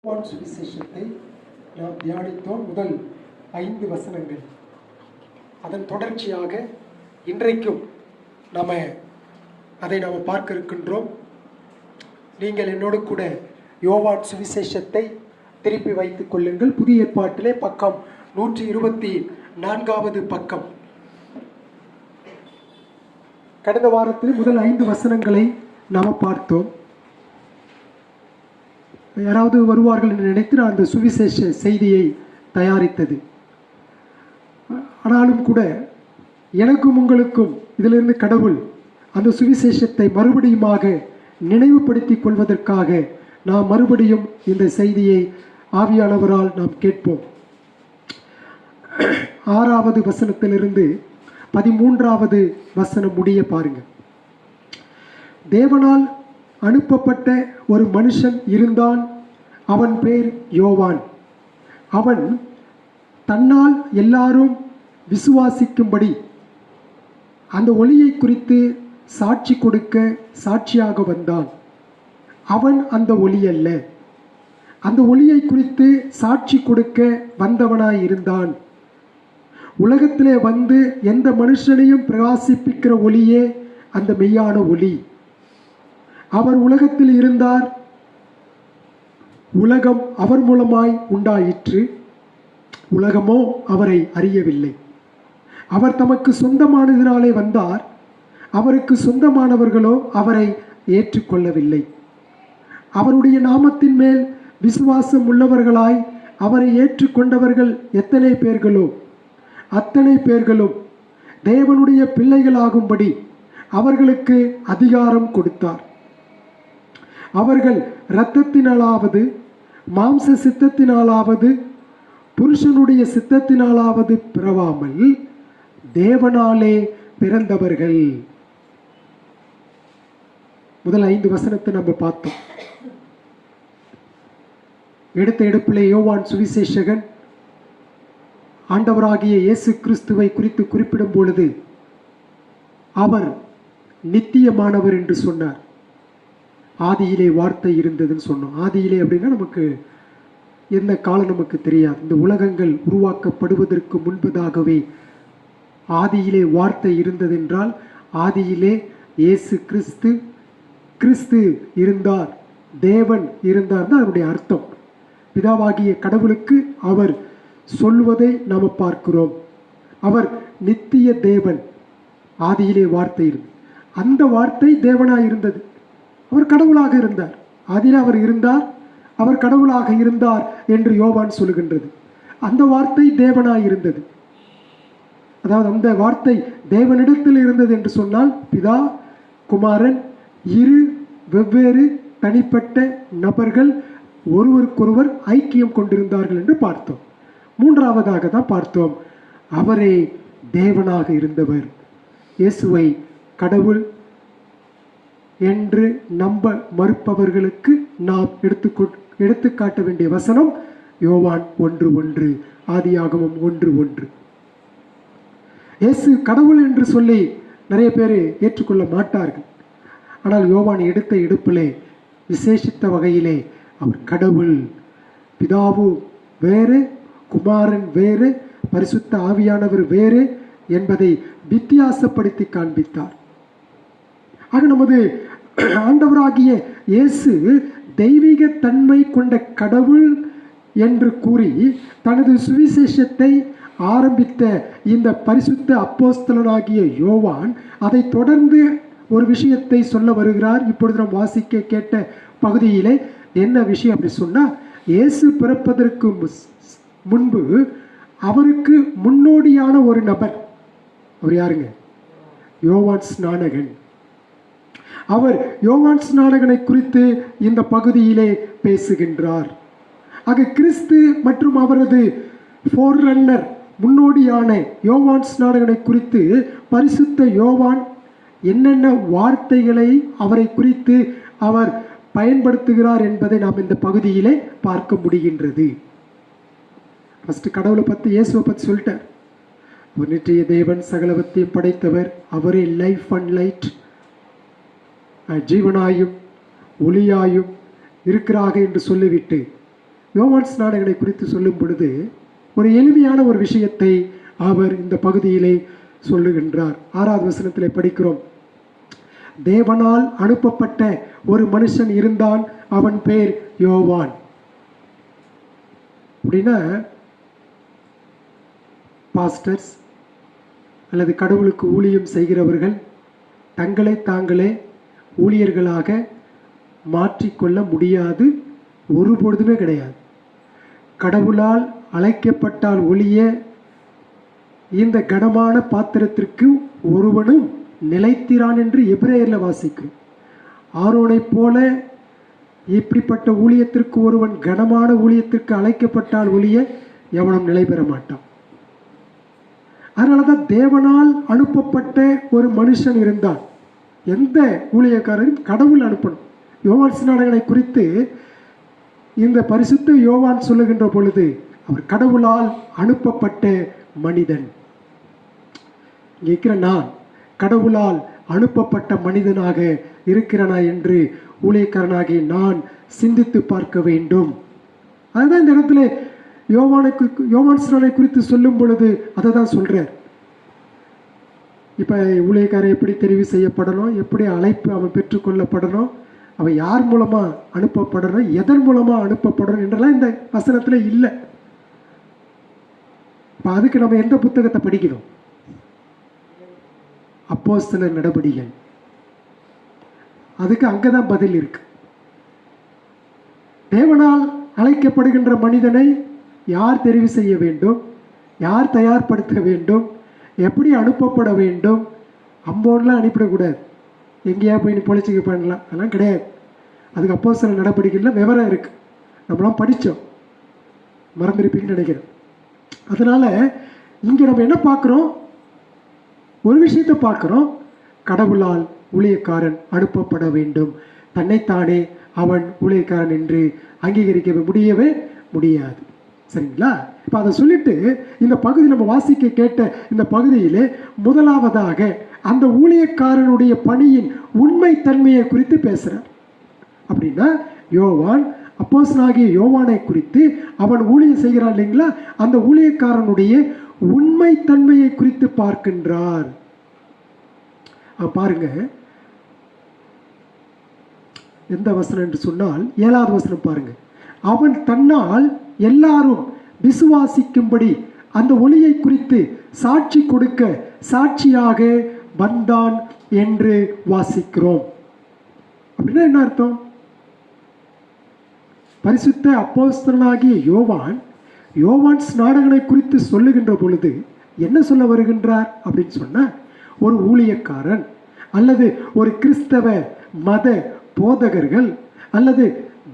யோவான் சுவிசேஷத்தை நாம் தியானித்தோம். முதல் 5 வசனங்கள். அதன் தொடர்ச்சியாக இன்றைக்கும் அதை நாம் பார்க்க இருக்கின்றோம். நீங்கள் என்னோடு கூட யோவான் சுவிசேஷத்தை திருப்பி வைத்துக் கொள்ளுங்கள். புதிய ஏற்பாட்டிலே பக்கம் 124வது பக்கம். கடந்த வாரத்தில் முதல் 5 வசனங்களை நாம் பார்த்தோம். யாராவது வருவார்கள் என்று நினைத்து நான் அந்த சுவிசேஷ செய்தியை தயாரித்தது. ஆனாலும் கூட எனக்கும் உங்களுக்கும் இதிலிருந்து கடவுள் அந்த சுவிசேஷத்தை மறுபடியுமாக நினைவுபடுத்திக் கொள்வதற்காக நாம் மறுபடியும் இந்த செய்தியை ஆவியானவரால் நாம் கேட்போம். 6வது வசனத்திலிருந்து 13வது வசனம் முடிய பாருங்கள். தேவனால் அனுப்பப்பட்ட ஒரு மனுஷன் இருந்தான். அவன் பேர் யோவான். அவன் தன்னால் எல்லாரும் விசுவாசிக்கும்படி அந்த ஒளியை குறித்து சாட்சி கொடுக்க சாட்சியாக வந்தான். அவன் அந்த ஒளி அல்ல, அந்த ஒளியை குறித்து சாட்சி கொடுக்க வந்தவனாய் இருந்தான். உலகத்திலே வந்து எந்த மனுஷனையும் பிரகாசிப்பிக்கிற ஒளியே அந்த மெய்யான ஒளி. அவர் உலகத்தில் இருந்தார், உலகம் அவர் மூலமாய் உண்டாயிற்று, உலகமோ அவரை அறியவில்லை. அவர் தமக்கு சொந்தமானதினாலே வந்தார், அவருக்கு சொந்தமானவர்களோ அவரை ஏற்றுக்கொள்ளவில்லை. அவருடைய நாமத்தின் மேல் விசுவாசம் உள்ளவர்களாய் அவரை ஏற்றுக்கொண்டவர்கள் எத்தனை பேர்களோ அத்தனை பேர்களும் தேவனுடைய பிள்ளைகளாகும்படி அவர்களுக்கு அதிகாரம் கொடுத்தார். அவர்கள் இரத்தத்தினாலாவது மாம்ச சித்தத்தினாலாவது புருஷனுடைய சித்தத்தினாலாவது பிறவாமல் தேவனாலே பிறந்தவர்கள். முதல் 5 வசனத்தை நம்ம பார்த்தோம். எடுத்த எடுப்பிலே யோவான் சுவிசேஷகன் ஆண்டவராகிய இயேசு கிறிஸ்துவை குறித்து குறிப்பிடும் பொழுது அவர் நித்தியமானவர் என்று சொன்னார். ஆதியிலே வார்த்தை இருந்ததுன்னு சொன்னோம். ஆதியிலே அப்படின்னா நமக்கு எந்த காலம் நமக்கு தெரியாது. இந்த உலகங்கள் உருவாக்கப்படுவதற்கு முன்பதாகவே ஆதியிலே வார்த்தை இருந்ததென்றால் ஆதியிலே இயேசு கிறிஸ்து இருந்தார், தேவன் இருந்தார் தான் அதனுடைய அர்த்தம். பிதாவாகிய கடவுளுக்கு அவர் சொல்வதை நாம் பார்க்கிறோம். அவர் நித்திய தேவன். ஆதியிலே வார்த்தை இருந்தது, அந்த வார்த்தை தேவனாய் இருந்தது, அவர் கடவுளாக இருந்தார். ஆதியிலே அவர் இருந்தார், அவர் கடவுளாக இருந்தார் என்று யோவான் சொல்லுகின்றது. அந்த வார்த்தை தேவனாய் இருந்தது. அதாவது அந்த வார்த்தை தேவனிடத்தில் இருந்தது என்று சொன்னால் பிதா குமாரன் இரு வெவ்வேறு தனிப்பட்ட நபர்கள் ஒருவருக்கொருவர் ஐக்கியம் கொண்டிருந்தார்கள் என்று பார்த்தோம். 3வதாக தான் பார்த்தோம், அவரே தேவனாக இருந்தவர். இயேசுவை கடவுள் என்று நம்ப மறுப்பவர்களுக்கு நாம் எடுத்துக்காட்ட வேண்டிய வசனம் யோவான் 1:1, ஆதியாகமம் 1:1. இயேசு கடவுள் என்று சொல்லி நிறைய பேர் ஏற்றுக்கொள்ள மாட்டார்கள். ஆனால் யோவான் எடுத்த எடுப்பிலே விசேஷித்த வகையிலே அவர் கடவுள், பிதாவு வேறு, குமாரன் வேறு, பரிசுத்த ஆவியானவர் வேறு என்பதை வித்தியாசப்படுத்தி காண்பித்தார். ஆக நமது ஆண்டவராகிய இயேசு தெய்வீக தன்மை கொண்ட கடவுள் என்று கூறி தனது சுவிசேஷத்தை ஆரம்பித்த இந்த பரிசுத்த அப்போஸ்தலனாகிய யோவான் அதை தொடர்ந்து ஒரு விஷயத்தை சொல்ல வருகிறார். இப்பொழுது நாம் வாசிக்க கேட்ட பகுதியிலே என்ன விஷயம் அப்படி சொன்னால், இயேசு பிறப்பதற்கு முன்பு அவருக்கு முன்னோடியான ஒரு நபர். அவர் யாருங்க? யோவான் ஸ்நானகன். அவர் யோவான் ஸ்நானகனை குறித்து இந்த பகுதியிலே பேசுகின்றார். ஆக கிறிஸ்து மற்றும் அவரது ஃபோர்ரன்னர் முன்னோடியான யோவான் ஸ்நானகனை குறித்து பரிசுத்த யோவான் என்னென்ன வார்த்தைகளை அவரை குறித்து அவர் பயன்படுத்துகிறார் என்பதை நாம் இந்த பகுதியிலே பார்க்க முடிகின்றது. ஃபர்ஸ்ட் கடவுளை பற்றி, இயேசுவை பற்றி சொல்லிட்டார். ஒரு நித்திய தேவன், சகலவத்தையும் படைத்தவர், அவரே லைஃப் அண்ட் லைட், ஜீவனாயும் ஒளியாயும் இருக்கிறாக என்று சொல்லிவிட்டு யோவான் ஸ்நானகனை குறித்து சொல்லும் பொழுது ஒரு எளிமையான ஒரு விஷயத்தை அவர் இந்த பகுதியிலே சொல்லுகின்றார். 6வது வசனத்திலே படிக்கிறோம், தேவனால் அனுப்பப்பட்ட ஒரு மனுஷன் இருந்தான், அவன் பேர் யோவான். அப்படின்னா பாஸ்டர்ஸ் அல்லது கடவுளுக்கு ஊழியம் செய்கிறவர்கள் தங்களை தாங்களே ஊழியர்களாக மாற்றிக்கொள்ள முடியாது, ஒருபொழுதுமே கிடையாது. கடவுளால் அழைக்கப்பட்டால் ஒழிய இந்த கனமான பாத்திரத்திற்கு ஒருவனும் நிலைத்திரான் என்று எபிரேயரில் வாசிக்கும். ஆரோனை போல இப்படிப்பட்ட ஊழியத்திற்கு ஒருவன் கனமான ஊழியத்திற்கு அழைக்கப்பட்டால் ஒழிய எவனும் நிலை பெற மாட்டான். அதனால தான் தேவனால் அனுப்பப்பட்ட ஒரு மனுஷன் இருந்தான். எந்த ஊழியக்காரரும் கடவுள் அனுப்பணும். யோவான் ஸ்நானகனை குறித்து இந்த பரிசுத்த யோவான் சொல்லுகின்ற பொழுது அவர் கடவுளால் அனுப்பப்பட்ட மனிதன். இங்கே இருக்கிற நான் கடவுளால் அனுப்பப்பட்ட மனிதனாக இருக்கிறனா என்று ஊழியக்காரனாகி நான் சிந்தித்து பார்க்க வேண்டும். அதுதான் இந்த இடத்துல யோவான் ஸ்நானனை குறித்து சொல்லும் பொழுது அதை தான் சொல்கிறார். இப்போ ஊழியக்காரன் எப்படி தெரிவு செய்யப்படணும், எப்படி அழைப்பு அவன் பெற்றுக்கொள்ளப்படணும், அவன் யார் மூலமாக அனுப்பப்படணும், எதன் மூலமாக அனுப்பப்படணும் என்றெல்லாம் இந்த வசனத்தில் இல்லை. இப்போ அதுக்கு நம்ம எந்த புத்தகத்தை படிக்கணும்? அப்போஸ்தலர் நடபடிகள். அதுக்கு அங்கே தான் பதில் இருக்கு. தேவனால் அழைக்கப்படுகின்ற மனிதனை யார் தெரிவு செய்ய வேண்டும், யார் தயார்படுத்த வேண்டும், எப்படி அனுப்பப்பட வேண்டும். அம்போன்லாம் அனுப்பிடக்கூடாது, எங்கேயா போய் நீ பொழைச்சிக்க பண்ணலாம், அதெல்லாம் கிடையாது. அதுக்கு அப்போஸ்தலர் நடபடிகளில் விவரம் இருக்குது, நம்மளாம் படித்தோம், மறந்துருப்பீங்கன்னு நினைக்கிறேன். அதனால் இங்கே நம்ம என்ன பார்க்குறோம்? ஒரு விஷயத்தை பார்க்குறோம், கடவுளால் ஊழியக்காரன் அனுப்பப்பட வேண்டும். தன்னைத்தானே அவன் ஊழியக்காரன் என்று அங்கீகரிக்க முடியவே முடியாது. சரிங்களா? இப்போ அதை சொல்லிட்டு இந்த பகுதி நம்ம வாசிக்க கேட்ட இந்த பகுதியில் முதலாவதாக அந்த ஊழியக்காரனுடைய பணியின் உண்மை தன்மையை குறித்து பேசுகிறார். அப்படின்னா யோவான் அப்போஸ்தலனாகிய யோவானை குறித்து அவன் ஊழியம் செய்கிறான் இல்லைங்களா, அந்த ஊழியக்காரனுடைய உண்மை தன்மையை குறித்து பார்க்கின்றார். பாருங்க, எந்த வசனம் என்று சொன்னால் 7வது வசனம் பாருங்க. அவன் தன்னால் எல்லாரும் விசுவாசிக்கும்படி அந்த ஒளியை குறித்து சாட்சி கொடுக்க சாட்சியாக வந்தான் என்று வாசிக்கிறோம். அப்படின்னா என்ன அர்த்தம்? பரிசுத்த அப்போஸ்தலனாகிய யோவான் ஸ்நானகனை குறித்து சொல்லுகின்ற பொழுது என்ன சொல்ல வருகின்றார் அப்படின்னு சொன்னா, ஒரு ஊழியக்காரன் அல்லது ஒரு கிறிஸ்தவ மத போதகர்கள் அல்லது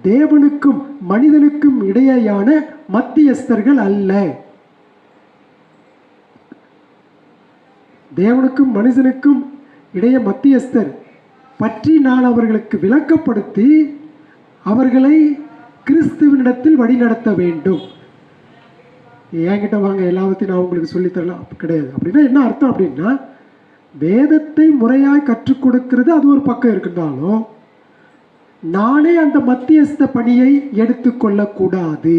தேவனுக்கும் மனிதனுக்கும் இடையேயான மத்தியஸ்தர்கள் அல்ல. தேவனுக்கும் மனிதனுக்கும் இடையே மத்தியஸ்தர் பற்றி நான் அவர்களுக்கு விளக்கப்படுத்தி அவர்களை கிறிஸ்துவனிடத்தில் வழிநடத்த வேண்டும். என்கிட்ட வாங்க எல்லாத்தையும் நான் உங்களுக்கு சொல்லித்தரலாம் கிடையாது. அப்படின்னா என்ன அர்த்தம் அப்படின்னா, வேதத்தை முறையாய் கற்றுக் கொடுக்கிறது அது ஒரு பக்கம் இருந்தாலும் நானே அந்த மத்தியஸ்த பணியை எடுத்துக்கொள்ளக்கூடாது.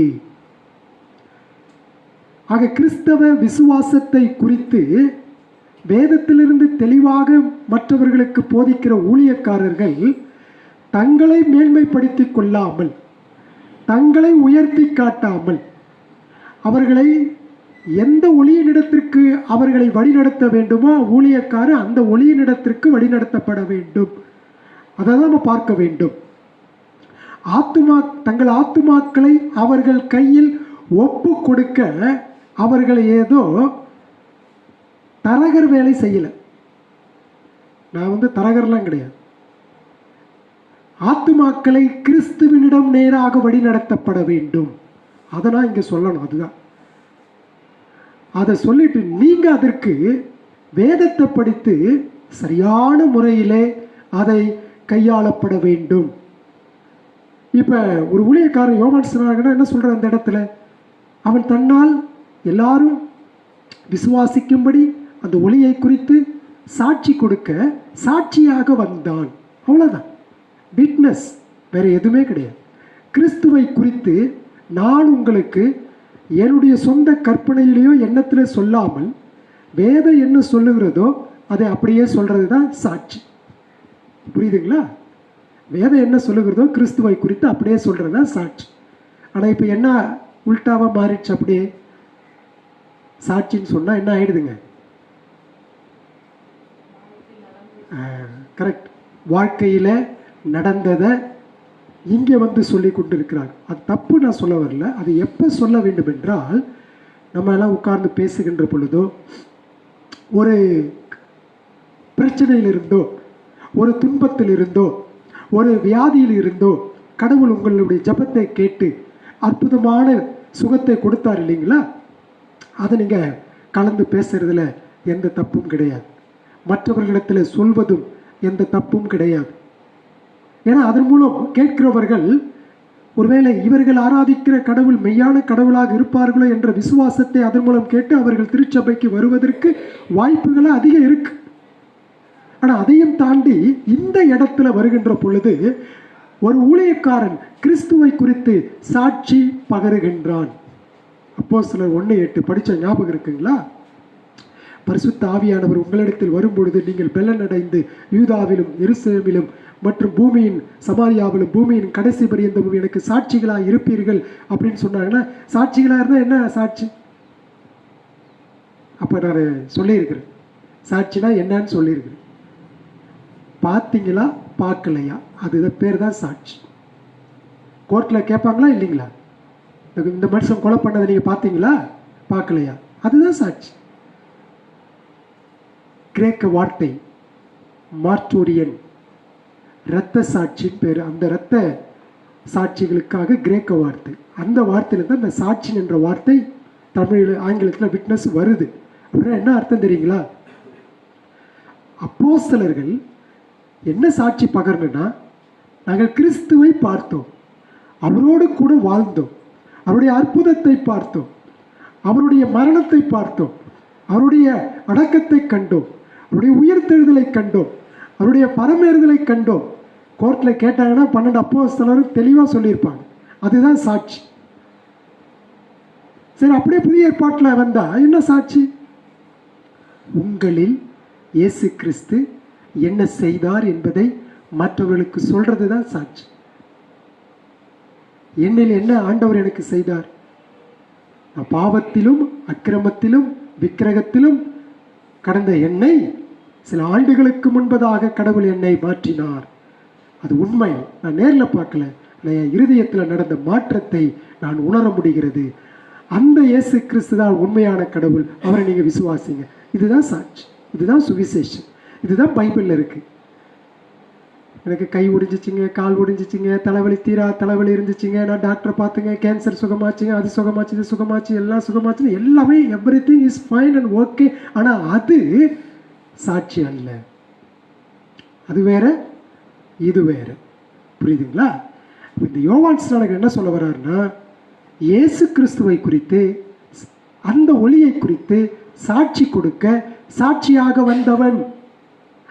ஆக கிறிஸ்தவ விசுவாசத்தை குறித்து வேதத்திலிருந்து தெளிவாக மற்றவர்களுக்கு போதிக்கிற ஊழியக்காரர்கள் தங்களை மேன்மைப்படுத்தி கொள்ளாமல், தங்களை உயர்த்தி காட்டாமல், அவர்களை எந்த ஒளியினிடத்திற்கு அவர்களை வழிநடத்த வேண்டுமோ ஊழியக்காரர் அந்த ஒளியினிடத்திற்கு வழிநடத்தப்பட வேண்டும். அதை தான் நம்ம பார்க்க வேண்டும். தங்கள் ஆத்துமாக்களை அவர்கள் கையில் ஒப்பு கொடுக்க அவர்கள் ஏதோ தரகர் வேலை செய்யலை. நான் தரகர்லாம் கிடையாது. ஆத்துமாக்களை கிறிஸ்துவனிடம் நேராக வழிநடத்தப்பட வேண்டும். அதை நான் இங்கே சொல்லணும். அதுதான் அதை சொல்லிட்டு நீங்க அதற்கு வேதத்தை படித்து சரியான முறையிலே அதை கையாளப்பட வேண்டும். இப்போ ஒரு ஊழியக்காரன் யோவான் ஸ்நானகன் என்ன சொல்ற அந்த இடத்துல, அவன் தன்னால் எல்லாரும் விசுவாசிக்கும்படி அந்த ஒளியை குறித்து சாட்சி கொடுக்க சாட்சியாக வந்தான். அவ்வளோதான், விட்னஸ், வேற எதுவுமே கிடையாது. கிறிஸ்துவை குறித்து நான் உங்களுக்கு என்னுடைய சொந்த கற்பனையிலேயோ எண்ணத்திலே சொல்லாமல் வேதம் என்ன சொல்லுகிறதோ அதை அப்படியே சொல்கிறது தான் சாட்சி. புரியுதுங்களா? வேதம் என்ன சொல்லுகிறதோ கிறிஸ்துவை குறித்து அப்படியே சொல்கிறது தான் சாட்சி. ஆனால் இப்போ என்ன உல்டாவாக மாறிடுச்சு? அப்படியே சாட்சின்னு சொன்னால் என்ன ஆயிடுதுங்க? கரெக்ட். வாழ்க்கையில் நடந்ததை இங்கே வந்து சொல்லி கொண்டு இருக்கிறார். அது தப்பு நான் சொல்ல வரல. அது எப்போ சொல்ல வேண்டும் என்றால், நம்ம எல்லாம் உட்கார்ந்து பேசுகின்ற பொழுதோ, ஒரு பிரச்சனையில் இருந்தோ, ஒரு துன்பத்தில் இருந்தோ, ஒரு வியாதியில் இருந்தோ கடவுள் உங்களுடைய ஜபத்தை கேட்டு அற்புதமான சுகத்தை கொடுத்தார் இல்லைங்களா? அதை நீங்கள் கலந்து பேசுறதுல எந்த தப்பும் கிடையாது. மற்றவர்களிடத்தில் சொல்வதும் எந்த தப்பும் கிடையாது. ஏன்னா அதன் மூலம் கேட்கிறவர்கள் ஒருவேளை இவர்கள் ஆராதிக்கிற கடவுள் மெய்யான கடவுளாக இருப்பார்களோ என்ற விசுவாசத்தை அதன் மூலம் கேட்டு அவர்கள் திருச்சபைக்கு வருவதற்கு வாய்ப்புகள் அதிகம் இருக்கு. ஆனால் அதையும் தாண்டி இந்த இடத்துல வருகின்ற பொழுது ஒரு ஊழியக்காரன் கிறிஸ்துவை குறித்து சாட்சி பகருகின்றான். அப்போஸ்தலர் 1:8 படித்த ஞாபகம் இருக்குங்களா? பரிசுத்த ஆவியானவர் உங்களிடத்தில் வரும்பொழுது நீங்கள் பெலன் அடைந்து யூதாவிலும் எருசலேமிலும் மற்றும் பூமியின் சமாரியாவிலும் பூமியின் கடைசி பரியந்தமும் எனக்கு சாட்சிகளாக இருப்பீர்கள் அப்படின்னு சொன்னாங்கன்னா, சாட்சிகளாக இருந்தால் என்ன சாட்சி? அப்போ நான் சொல்லியிருக்கிறேன், சாட்சினா என்னன்னு சொல்லியிருக்கிறேன். பார்த்தீங்களா பார்க்கலையா, அதுதான் பேர் தான் சாட்சி. கோர்ட்டில் கேட்பாங்களா இல்லைங்களா? இந்த மனுஷன் கொலை பண்ணதை நீங்கள் பார்த்தீங்களா பார்க்கலையா, அதுதான் சாட்சி. கிரேக்க வார்த்தை மார்டோரியன், இரத்த சாட்சின்னு பேர். அந்த இரத்த சாட்சிகளுக்காக கிரேக்க வார்த்தை. அந்த வார்த்தையில் தான் இந்த சாட்சி என்ற வார்த்தை தமிழ் ஆங்கிலத்தில் விட்னஸ் வருது. அப்படின்னா என்ன அர்த்தம் தெரியுங்களா? அப்போஸ்தலர்கள் என்ன சாட்சி பகரணும்னா, நாங்கள் கிறிஸ்துவை பார்த்தோம், அவரோடு கூட வாழ்ந்தோம், அவருடைய அற்புதத்தை பார்த்தோம், அவருடைய மரணத்தை பார்த்தோம், அவருடைய அடக்கத்தை கண்டோம், அவருடைய உயிர்த்தெழுதலை கண்டோம், அவருடைய பரமேறுதலை கண்டோம். கோர்ட்டில் கேட்டாங்கன்னா 12 அப்போஸ்தலரும் தெளிவாக சொல்லியிருப்பாங்க. அதுதான் சாட்சி. சரி, அப்படியே புதிய ஏற்பாட்டில் வந்தால் என்ன சாட்சி? உங்களில் இயேசு கிறிஸ்து என்ன செய்தார் என்பதை மற்றவர்களுக்கு சொல்றது தான் சாட்சி. என்னில் என்ன ஆண்டவர் எனக்கு செய்தார்? பாவத்திலும் அக்கிரமத்திலும் விக்கிரகத்திலும் கடந்த என்னை சில ஆண்டுகளுக்கு முன்பதாக கடவுள் என்னை மாற்றினார். அது உண்மை. நான் நேரில் பார்க்கல, என் இருதயத்தில் நடந்த மாற்றத்தை நான் உணர முடிகிறது. அந்த இயேசு கிறிஸ்து தான் உண்மையான கடவுள், அவரை நீங்கள் விசுவாசிங்க. இதுதான் சாட்சி, இதுதான் சுவிசேஷம், இதுதான் பைபிளில் இருக்கு. எனக்கு கை ஒடிஞ்சிச்சிங்க, கால் ஒடிஞ்சிச்சிங்க, தலைவலி தீரா தலைவலி இருந்துச்சுங்க, நான் டாக்டரை பார்த்துங்க, கேன்சர் சுகமாச்சுங்க, அது சுகமாச்சு, இது சுகமாச்சு, எல்லாம் சுகமாச்சுன்னு எல்லாமே every thing is fine and okay. ஆனால் அது சாட்சி அல்ல. அது வேற, இது வேற. புரியுதுங்களா? இந்த யோவான் ஸ்நானகர் என்ன சொல்ல வர்றாருன்னா, இயேசு கிறிஸ்துவை குறித்து, அந்த ஒளியை குறித்து சாட்சி கொடுக்க சாட்சியாக வந்தவன்.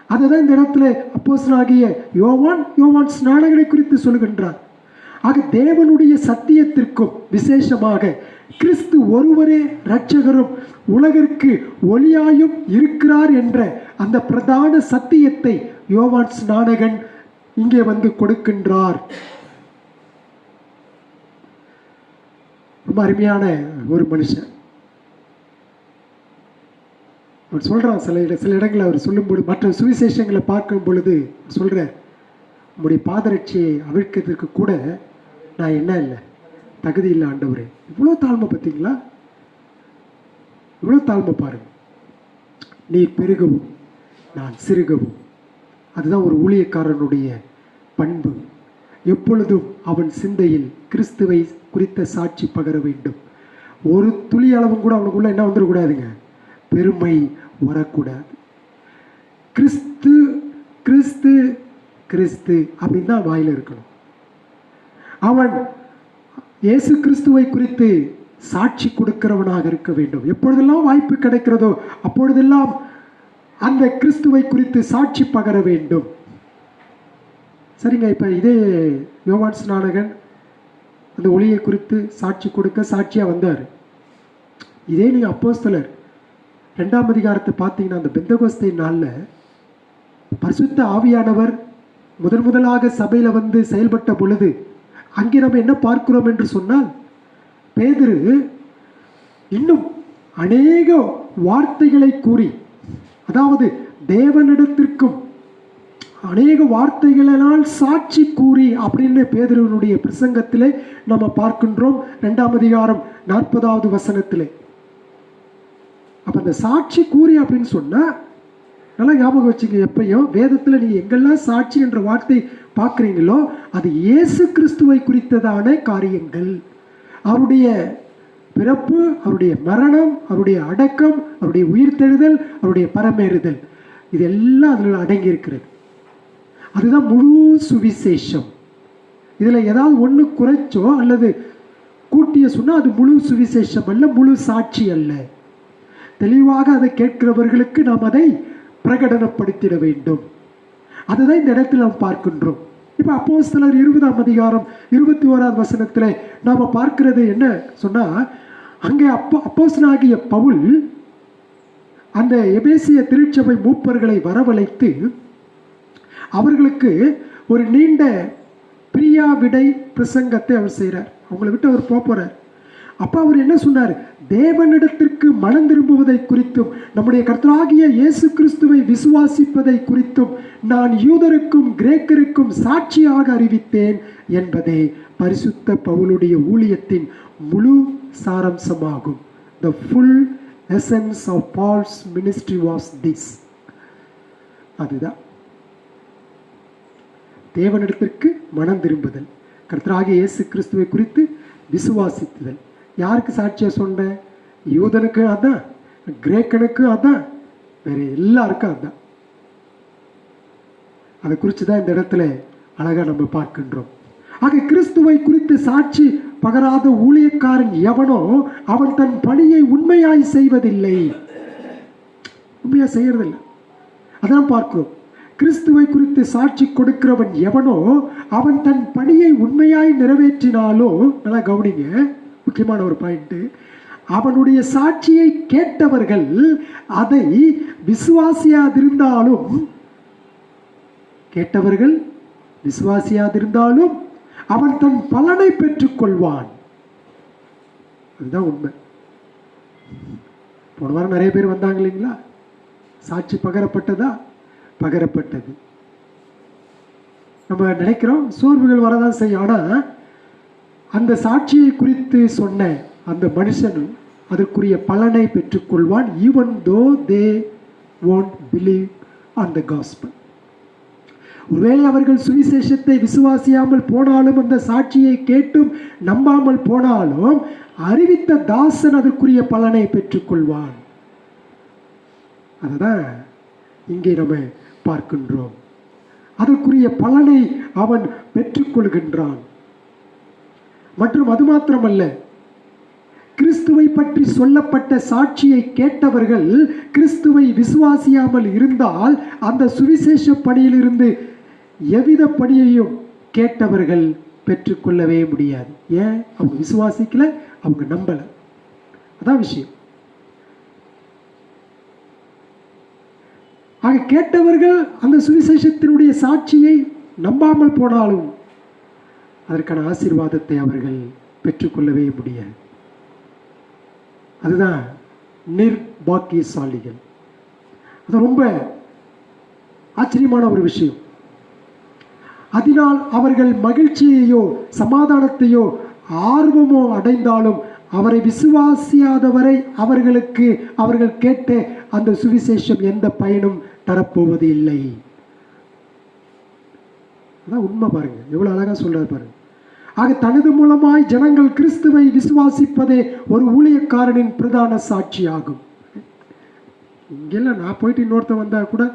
அதுதான் இந்த இடத்துல அப்போஸ்தலனாகிய யோவான் ஸ்நானகரை குறித்து சொல்லுகின்றார். ஆக தேவனுடைய சத்தியத்திற்கும் விசேஷமாக கிறிஸ்து ஒருவரே இரட்சகரும் உலகிற்கு ஒளியாயும் இருக்கிறார் என்ற அந்த பிரதான சத்தியத்தை யோவான் ஸ்நானகன் இங்கே வந்து கொடுக்கின்றார். ரொம்ப அருமையான ஒரு மனுஷன். அவர் சொல்கிறான், சில இடங்களில் அவர் சொல்லும்போது, மற்ற சுவிசேஷங்களை பார்க்கும் பொழுது சொல்கிறார், உங்களுடைய பாதரட்சியை அவிழ்க்கிறதுக்கு கூட நான் என்ன இல்லை, தகுதி இல்லை ஆண்டவரே. இவ்வளோ தாழ்மை பார்த்தீங்களா? இவ்வளோ தாழ்மை பாருங்க. நீ பெருகவும் நான் சிறுகவும். அதுதான் ஒரு ஊழியக்காரனுடைய பண்பு. எப்பொழுதும் அவன் சிந்தையில் கிறிஸ்துவை குறித்த சாட்சி பகர வேண்டும். ஒரு துளி அளவும் கூட அவனுக்குள்ள என்ன வந்துடக்கூடாதுங்க, பெருமை வரக்கூடாது. கிறிஸ்து கிறிஸ்து கிறிஸ்து அப்படின்னு தான் வாயில் இருக்கணும். அவன் இயேசு கிறிஸ்துவை குறித்து சாட்சி கொடுக்கிறவனாக இருக்க வேண்டும். எப்பொழுதெல்லாம் வாய்ப்பு கிடைக்கிறதோ அப்பொழுதெல்லாம் அந்த கிறிஸ்துவை குறித்து சாட்சி பகர வேண்டும். சரிங்க. இப்போ இதே யோவான் ஸ்நானகன் அந்த ஒளியை குறித்து சாட்சி கொடுக்க சாட்சியாக வந்தார். இதே நீங்கள் அப்போஸ்தலர் 2ஆம் அதிகாரத்தை பார்த்தீங்கன்னா, அந்த பெந்தகோஸ்தே நாளில் பரிசுத்த ஆவியானவர் முதலாக சபையில் வந்து செயல்பட்ட பொழுது அங்கே நம்ம என்ன பார்க்கிறோம் என்று சொன்னால், பேதுரு இன்னும் அநேக வார்த்தைகளை கூறி, அதாவது தேவனிடத்திற்கும் அநேக வார்த்தைகளினால் சாட்சி கூறி அப்படின்னு பேதுருவினுடைய பிரசங்கத்திலே நம்ம பார்க்கின்றோம். 2ஆம் அதிகாரம் 40வது வசனத்திலே. அப்போ அந்த சாட்சி கூறி அப்படின்னு சொன்னால் நல்லா ஞாபகம் வச்சுங்க, எப்பயும் வேதத்தில் நீங்கள் எங்கெல்லாம் சாட்சி என்ற வார்த்தை பார்க்குறீங்களோ அது இயேசு கிறிஸ்துவை குறித்ததான காரியங்கள். அவருடைய பிறப்பு, அவருடைய மரணம், அவருடைய அடக்கம், அவருடைய உயிர்த்தெழுதல், அவருடைய பரமேறுதல், இதெல்லாம் அதில் அடங்கி இருக்கிறது. அதுதான் முழு சுவிசேஷம். இதில் ஏதாவது ஒன்று குறைச்சோ அல்லது கூட்டிய சொன்னால் அது முழு சுவிசேஷம் அல்ல, முழு சாட்சி அல்ல. தெளிவாக அதை கேட்கிறவர்களுக்கு நாம் அதை பிரகடனப்படுத்திட வேண்டும். அதுதான் இந்த இடத்தில் நாம் பார்க்கின்றோம். இப்போ அப்போஸ்தலர் 20ஆம் அதிகாரம் 21வது வசனத்தில் நாம் பார்க்கிறது என்ன சொன்னால், அங்கே அப்போஸ்தலனாகிய பவுல் அந்த எபேசிய திருச்சபை மூப்பர்களை வரவழைத்து அவர்களுக்கு ஒரு நீண்ட பிரியா விடை பிரசங்கத்தை அவர் செய்கிறார். அவங்களை விட்டு அவர் போகிறார். அப்போ அவர் என்ன சொன்னார்? தேவனிடத்திற்கு மனம் திரும்புவதை குறித்தும் நம்முடைய கர்த்தராகிய இயேசு கிறிஸ்துவை விசுவாசிப்பதை குறித்தும் நான் யூதருக்கும் கிரேக்கருக்கும் சாட்சியாக அறிவித்தேன் என்பதே பரிசுத்த பவுலுடைய ஊழியத்தின் முழு சாராம்சமாகும். The full essence of Paul's ministry was this. அதுதான் தேவனிடத்திற்கு மனம் திரும்புதல், கர்த்தராகிய இயேசு கிறிஸ்துவை குறித்து விசுவாசித்துதல். யாருக்கு சாட்சியாக சொன்னேன்? யூதனுக்கு அதான், கிரேக்கனுக்கு அதான், வேற எல்லாருக்கும் அதான். அதை குறித்து தான் இந்த இடத்துல அழகாக நம்ம பார்க்கின்றோம். ஆக கிறிஸ்துவை குறித்து சாட்சி பகராத ஊழியக்காரன் எவனோ அவன் தன் பணியை உண்மையாய் செய்வதில்லை. உண்மையாக செய்யறதில்லை. அதான் பார்க்கிறோம். கிறிஸ்துவை குறித்து சாட்சி கொடுக்கிறவன் எவனோ அவன் தன் பணியை உண்மையாய் நிறைவேற்றினாலோ, நல்லா கவனிங்க, முக்கியமான ஒரு பாயிண்ட், அவனுடைய சாட்சியை கேட்டவர்கள் அதை விசுவாசியாதிருந்தாலும் அவன் தன் பலனை பெற்றுக் கொள்வான். அதுதான் உண்மை. போன வாரம் நிறைய பேர் வந்தாங்க இல்லைங்களா? சாட்சி பகரப்பட்டதா? பகரப்பட்டது. நம்ம நினைக்கிறோம் சோர்வுகள் வரதான் செய்யும். ஆனால் அந்த சாட்சியை குறித்து சொன்ன அந்த மனுஷன் அதற்குரிய பலனை பெற்றுக்கொள்வான். Even though they won't believe on the gospel. ஒருவேளை அவர்கள் சுவிசேஷத்தை விசுவாசியாமல் போனாலும், அந்த சாட்சியை கேட்டும் நம்பாமல் போனாலும், அறிவித்த தாசன் அதற்குரிய பலனை பெற்றுக்கொள்வான். அதுதான் இங்கே நம்ம பார்க்கின்றோம். அதற்குரிய பலனை அவன் பெற்றுக்கொள்கின்றான். மற்றும் அது மாத்திரமல்ல, கிறிஸ்துவை பற்றி சொல்லப்பட்ட சாட்சியை கேட்டவர்கள் கிறிஸ்துவை விசுவாசியாமல் இருந்தால் அந்த சுவிசேஷ பணியிலிருந்து எவ்வித பணியையும் கேட்டவர்கள் பெற்றுக்கொள்ளவே முடியாது. ஏன்? அவங்க விசுவாசிக்கல, அவங்க நம்பல. அதான் விஷயம். ஆக கேட்டவர்கள் அந்த சுவிசேஷத்தினுடைய சாட்சியை நம்பாமல் போனாலும் அதற்கான ஆசீர்வாதத்தை அவர்கள் பெற்றுக்கொள்ளவே முடியாது. அதுதான் நிர்பாக்கியசாலிகள். அது ரொம்ப ஆச்சரியமான ஒரு விஷயம். அதனால் அவர்கள் மகிழ்ச்சியையோ சமாதானத்தையோ ஆர்வமோ அடைந்தாலும் அவரை விசுவாசியாதவரை அவர்கள் கேட்ட அந்த சுவிசேஷம் எந்த பயனும் தரப்போவது இல்லை. அதான் உண்மை. பாருங்க எவ்வளவு அழகா சொல்றாரு பாருங்க. ஆக தனது மூலமாய் ஜனங்கள் கிறிஸ்துவை விசுவாசிப்பதே ஒரு ஊழியக்காரனின் பிரதான சாட்சியாகும். இங்கெல்லாம் நான் போயிட்டு இன்னொருத்தன் வந்தா கூட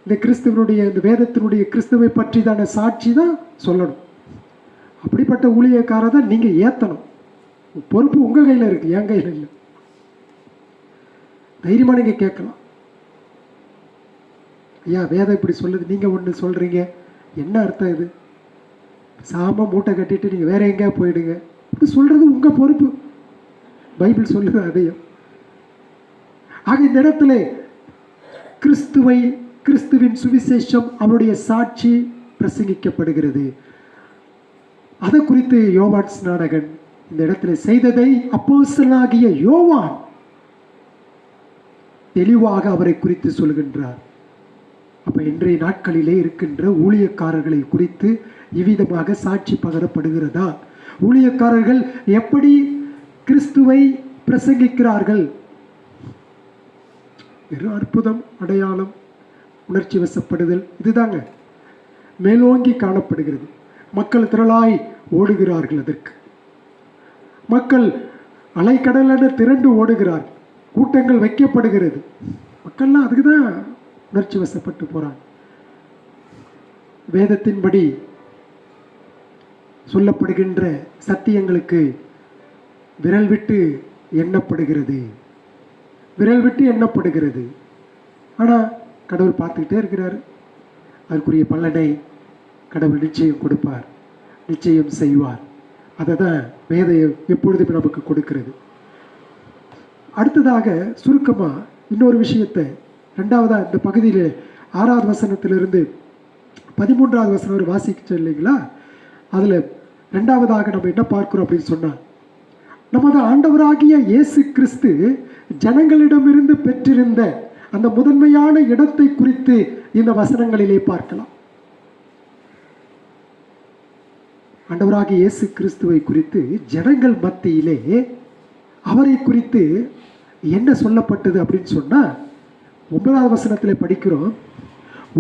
இந்த கிறிஸ்துவனுடைய, இந்த வேதத்தினுடைய கிறிஸ்துவை பற்றி தான சாட்சி தான் சொல்லணும். அப்படிப்பட்ட ஊழியக்காரரை தான் நீங்க ஏத்தணும். பொறுப்பு உங்க கையில இருக்கு, என் கையில இல்லை. தைரியமா நீங்க கேட்கலாம். ஐயா வேதம் இப்படி சொல்லுது, நீங்க ஒன்று சொல்றீங்க, என்ன அர்த்தம் இது? சாம மூட்டை கட்டிட்டு நீங்கள் வேற எங்கேயா போயிடுங்க அப்படி சொல்கிறது உங்கள் பொறுப்பு. பைபிள் சொல்லுது அதையும். ஆக இந்த இடத்துல கிறிஸ்துவின் சுவிசேஷம் அவருடைய சாட்சி பிரசங்கிக்கப்படுகிறது. அதை குறித்து யோவான் ஸ்நானகன் இந்த இடத்துல செய்ததை அப்போஸ்தலனாகிய யோவான் தெளிவாக அவரை குறித்து சொல்கின்றார். அப்ப இன்றைய நாட்களிலே இருக்கின்ற ஊழியக்காரர்களை குறித்து இவ்விதமாக சாட்சி பகரப்படுகிறதா? ஊழியக்காரர்கள் எப்படி கிறிஸ்துவை பிரசங்கிக்கிறார்கள்? வெறும் அற்புதம், அடையாளம், உணர்ச்சி வசப்படுதல் இதுதாங்க மேலோங்கி காணப்படுகிறது. மக்கள் திரளாய் ஓடுகிறார்கள். அதற்கு மக்கள் அலைக்கடலென திரண்டு ஓடுகிறார்கள். கூட்டங்கள் வைக்கப்படுகிறது. மக்கள்லாம் அதுக்கு தான் உணர்ச்சி வசப்பட்டு போகிறாங்க. வேதத்தின்படி சொல்லப்படுகின்ற சத்தியங்களுக்கு விரல் விட்டு எண்ணப்படுகிறது. ஆனால் கடவுள் பார்த்துக்கிட்டே இருக்கிறார். அதற்குரிய பலனை கடவுள் நிச்சயம் கொடுப்பார், நிச்சயம் செய்வார். அதை தான் வேதம் எப்பொழுதுமே நமக்கு கொடுக்கிறது. அடுத்ததாக சுருக்கமாக இன்னொரு விஷயத்தை, ரெண்டாவதாக இந்த பகுதியில் 6வது வசனத்திலிருந்து 13வது வசனம் ஒரு வாசிக்க இல்லைங்களா? அதில் ரெண்டாவதாக நம்ம என்ன பார்க்கிறோம் அப்படின்னு சொன்னால், நமது ஆண்டவராகிய இயேசு கிறிஸ்து ஜனங்களிடமிருந்து பெற்றிருந்த அந்த முதன்மையான இடத்தை குறித்து இந்த வசனங்களிலே பார்க்கலாம். ஆண்டவராகிய இயேசு கிறிஸ்துவை குறித்து ஜனங்கள் மத்தியிலே அவரை குறித்து என்ன சொல்லப்பட்டது அப்படின்னு சொன்னால், 9வது வசனத்தில் படிக்கிறோம்,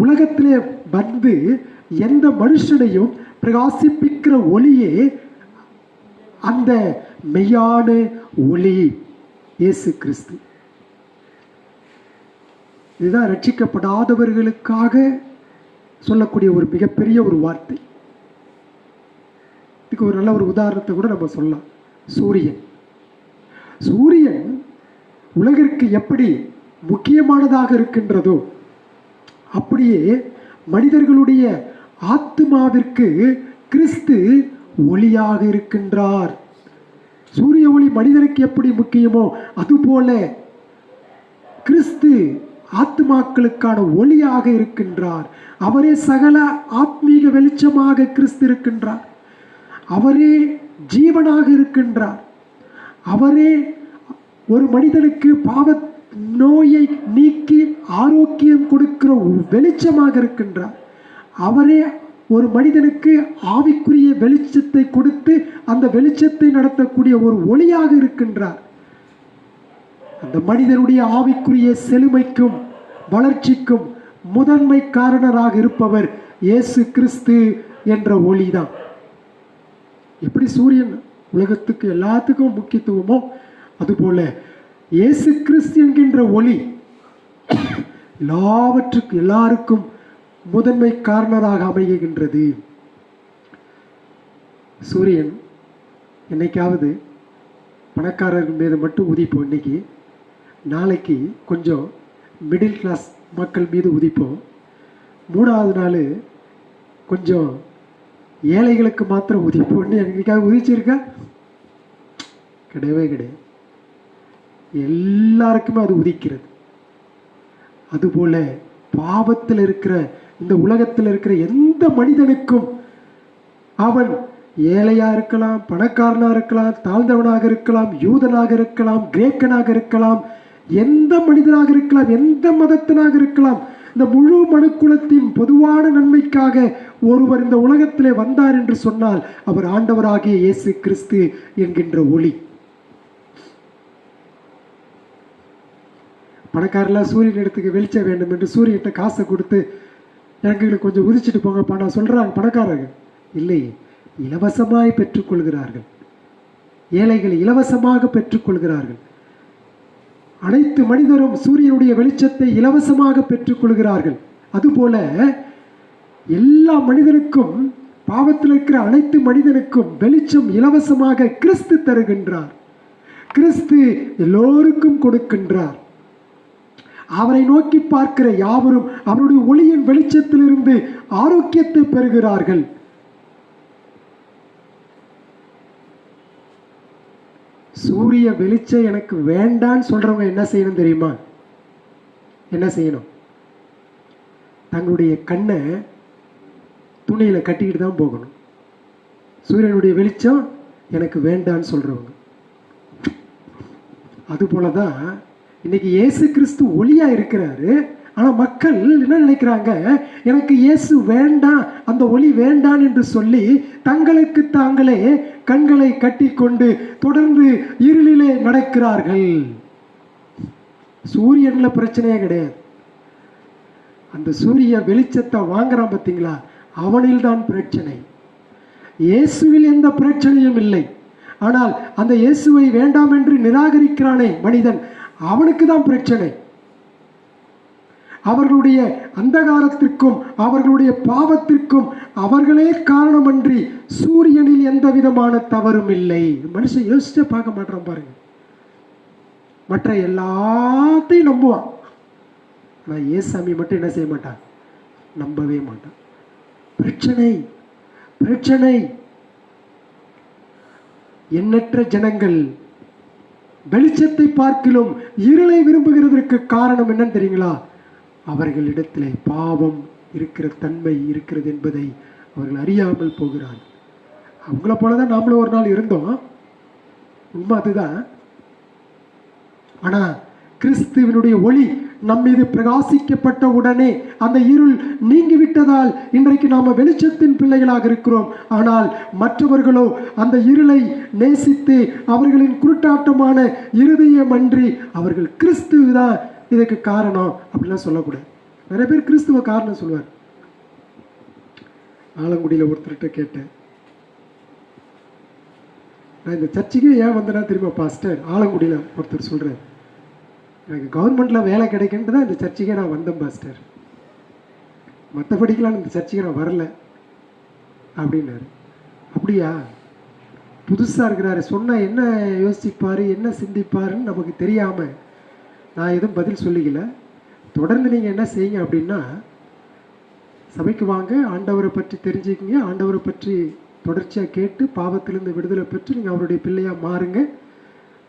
உலகத்திலே வந்து எந்த மனுஷனையும் பிரகாசிப்பிக்கிற ஒளியே அந்த மெய்யான ஒளி இயேசு கிறிஸ்து. இதுதான் ரட்சிக்கப்படாதவர்களுக்காக சொல்லக்கூடிய ஒரு மிகப்பெரிய ஒரு வார்த்தை. இதுக்கு ஒரு நல்ல ஒரு உதாரணத்தை கூட நம்ம சொல்லலாம். சூரியன் உலகிற்கு எப்படி முக்கியமானதாக இருக்கின்றதோ அப்படியே மனிதர்களுடைய ஆத்மாவிற்கு கிறிஸ்து ஒளியாக இருக்கின்றார். சூரிய ஒளி மனிதனுக்கு எப்படி முக்கியமோ அதுபோல கிறிஸ்து ஆத்மாக்களுக்கான ஒளியாக இருக்கின்றார். அவரே சகல ஆத்மீக வெளிச்சமாக கிறிஸ்து இருக்கின்றார். அவரே ஜீவனாக இருக்கின்றார். அவரே ஒரு மனிதனுக்கு பாவ நோயை நீக்கி ஆரோக்கியம் கொடுக்கிற வெளிச்சமாக இருக்கின்றார். அவரே ஒரு மனிதனுக்கு ஆவிக்குரிய வெளிச்சத்தை கொடுத்து அந்த வெளிச்சத்தை நடத்தக்கூடிய ஒரு ஒளியாக இருக்கின்றார். அந்த மனிதனுடைய ஆவிக்குரிய செழுமைக்கும் வளர்ச்சிக்கும் முதன்மை காரணராக இருப்பவர் இயேசு கிறிஸ்து என்ற ஒளிதான். எப்படி சூரியன் உலகத்துக்கு எல்லாத்துக்கும் முக்கியத்துவமோ அதுபோல இயேசு கிறிஸ்து என்கின்ற ஒளி எல்லாருக்கும் முதன்மை காரணராக அமைகின்றது. சூரியன் என்னைக்காவது பணக்காரர்கள் மீது மட்டும் உதிப்போம். இன்னைக்கு நாளைக்கு கொஞ்சம் மிடில் கிளாஸ் மக்கள் மீது உதிப்போம். 3வது நாள் கொஞ்சம் ஏழைகளுக்கு மாத்திரம் உதிப்போம்னு என்னைக்காவது உதிச்சிருக்கா? கிடையவே கிடையாது. எல்லாருக்குமே அது உதிக்கிறது. அதுபோல பாவத்தில் இருக்கிற இந்த உலகத்தில் இருக்கிற எந்த மனிதனுக்கும், அவன் ஏழையா இருக்கலாம், பணக்காரனாக இருக்கலாம், தாழ்ந்தவனாக இருக்கலாம், யூதனாக இருக்கலாம், கிரேக்கனாக இருக்கலாம், எந்த மனிதனாக இருக்கலாம், எந்த மதத்தினாக இருக்கலாம், இந்த முழு மனுக்குலத்தின் பொதுவான நன்மைக்காக ஒருவர் இந்த உலகத்திலே வந்தார் என்று சொன்னால் அவர் ஆண்டவராகிய இயேசு கிறிஸ்து என்கின்ற ஒளி. பணக்காரெல்லாம் சூரியன் இடத்துக்கு வெளிச்சம் வேண்டும் என்று சூரியன்கிட்ட காசை கொடுத்து எங்களுக்கு கொஞ்சம் உதிச்சுட்டு போங்கப்பா நான் சொல்கிறாங்க பணக்காரர்கள். இல்லை, இலவசமாய் பெற்றுக்கொள்கிறார்கள். ஏழைகள் இலவசமாக பெற்றுக்கொள்கிறார்கள். அனைத்து மனிதரும் சூரியனுடைய வெளிச்சத்தை இலவசமாக பெற்றுக்கொள்கிறார்கள். அதுபோல எல்லா மனிதனுக்கும், பாவத்தில் இருக்கிற அனைத்து மனிதனுக்கும் வெளிச்சம் இலவசமாக கிறிஸ்து தருகின்றார். கிறிஸ்து எல்லோருக்கும் கொடுக்கின்றார். அவரை நோக்கி பார்க்கிற யாவரும் அவருடைய ஒளியின் வெளிச்சத்திலிருந்து ஆரோக்கியத்தை பெறுகிறார்கள். சூரிய வெளிச்சம் எனக்கு வேண்டான்னு சொல்றவங்க என்ன செய்யணும் தெரியுமா? என்ன செய்யணும்? தங்களுடைய கண்ணை துணியில கட்டிக்கிட்டு தான் போகணும். சூரியனுடைய வெளிச்சம் எனக்கு வேண்டான்னு சொல்றவங்க. அதுபோலதான் இன்னைக்கு இயேசு கிறிஸ்து ஒளியா இருக்கிறாரு. ஆனா மக்கள் என்ன நினைக்கிறாங்க? எனக்கு இயேசு வேண்டாம், அந்த ஒளி வேண்டாம் என்று சொல்லி தங்களுக்கு தாங்களே கண்களை கட்டி கொண்டு தொடர்ந்து இருளிலே நடக்கிறார்கள். சூரியன்ல பிரச்சனையே கிடையாது. அந்த சூரிய வெளிச்சத்தை வாங்குறான் பார்த்தீங்களா, அவனில் தான் பிரச்சனை. இயேசுவில் எந்த பிரச்சனையும் இல்லை. ஆனால் அந்த இயேசுவை வேண்டாம் என்று நிராகரிக்கிறானே மனிதன், அவனுக்கு தான் பிரச்சனை. அவர்களுடைய அந்தகாரத்திற்கும் அவர்களுடைய பாவத்திற்கும் அவர்களே காரணமன்றி சூரியனில் எந்த விதமான தவறும் இல்லை. மனுஷன் யோசிச்சே பார்க்க மாட்டான் பாருங்க. மற்ற எல்லாத்தையும் நம்புவான், ஆனால் ஏசாமி மட்டும் என்ன செய்ய மாட்டான்? நம்பவே மாட்டான். பிரச்சனை பிரச்சனை. எண்ணற்ற ஜனங்கள் வெளிச்சத்தை பார்க்கிலும் இருளை விரும்புகிறதற்கு காரணம் என்னன்னு தெரியுங்களா? அவர்களிடத்திலே பாவம் இருக்கிற தன்மை இருக்கிறது என்பதை அவர்கள் அறியாமல் போகிறார்கள். அவங்கள போலதான் நாமளும் ஒரு நாள் இருந்தோம், உண்மை அதுதான். ஆனா கிறிஸ்துவனுடைய ஒளி நம் மீது பிரகாசிக்கப்பட்ட உடனே அந்த இருள் நீங்கிவிட்டதால் இன்றைக்கு நாம வெளிச்சத்தின் பிள்ளைகளாக இருக்கிறோம். ஆனால் மற்றவர்களோ அந்த இருளை நேசித்து அவர்களின் குருட்டாட்டமான இருதயம் அன்றி அவர்கள் கிறிஸ்துவ தான் இதுக்கு காரணம் அப்படிலாம் சொல்லக்கூடாது. நிறைய பேர் கிறிஸ்துவ காரணம் சொல்லுவார். ஆலங்குடியில் ஒருத்தர்கிட்ட கேட்டேன், நான் இந்த சர்ச்சுக்கே ஏன் வந்தேன்னா தெரியுமா பாஸ்டர்? ஆலங்குடியில் ஒருத்தர் சொல்றாரு, எனக்கு கவர்மெண்ட்ல வேலை கிடைக்குன்ட்டு தான் இந்த சர்ச்சுக்கே நான் வந்தேன் பாஸ்டர், மற்றபடிக்கெல்லாம் இந்த சர்ச்சுக்கு நான் வரல அப்படின்னாரு. அப்படியா? புதுசாக இருக்கிறாரு, சொன்னால் என்ன யோசிப்பார் என்ன சிந்திப்பாருன்னு நமக்கு தெரியாமல் நான் எதுவும் பதில் சொல்லிக்கல. தொடர்ந்து நீங்கள் என்ன செய்யுங்க அப்படின்னா, சபைக்கு வாங்க, ஆண்டவரை பற்றி தெரிஞ்சுக்கிங்க, ஆண்டவரை பற்றி தொடர்ச்சியாக கேட்டு பாவத்திலிருந்து விடுதலை பெற்று நீங்கள் அவருடைய பிள்ளையாக மாறுங்க.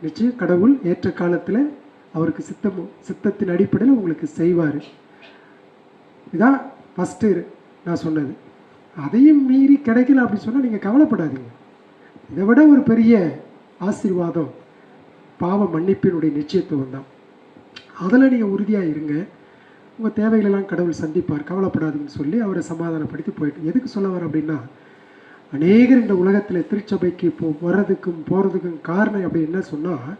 நிச்சயம் கடவுள் ஏற்ற காலத்தில் அவருக்கு சித்தத்தின் அடிப்படையில் உங்களுக்கு செய்வார். இதான் ஃபஸ்ட்டு நான் சொன்னது. அதையும் மீறி கிடைக்கல அப்படின்னு சொன்னால் நீங்கள் கவலைப்படாதீங்க. இதை விட ஒரு பெரிய ஆசீர்வாதம் பாவ மன்னிப்பினுடைய நிச்சயத்துவம் தான். அதில் நீங்கள் உறுதியாக இருங்க. உங்கள் தேவைகளெல்லாம் கடவுள் சந்திப்பார், கவலைப்படாதுன்னு சொல்லி அவரை சமாதானப்படுத்தி போயிட்டு. எதுக்கு சொல்ல வர அப்படின்னா, அநேகர் இந்த உலகத்தில் திருச்சபைக்கு வர்றதுக்கும் போகிறதுக்கும் காரணம் அப்படி என்ன சொன்னால்,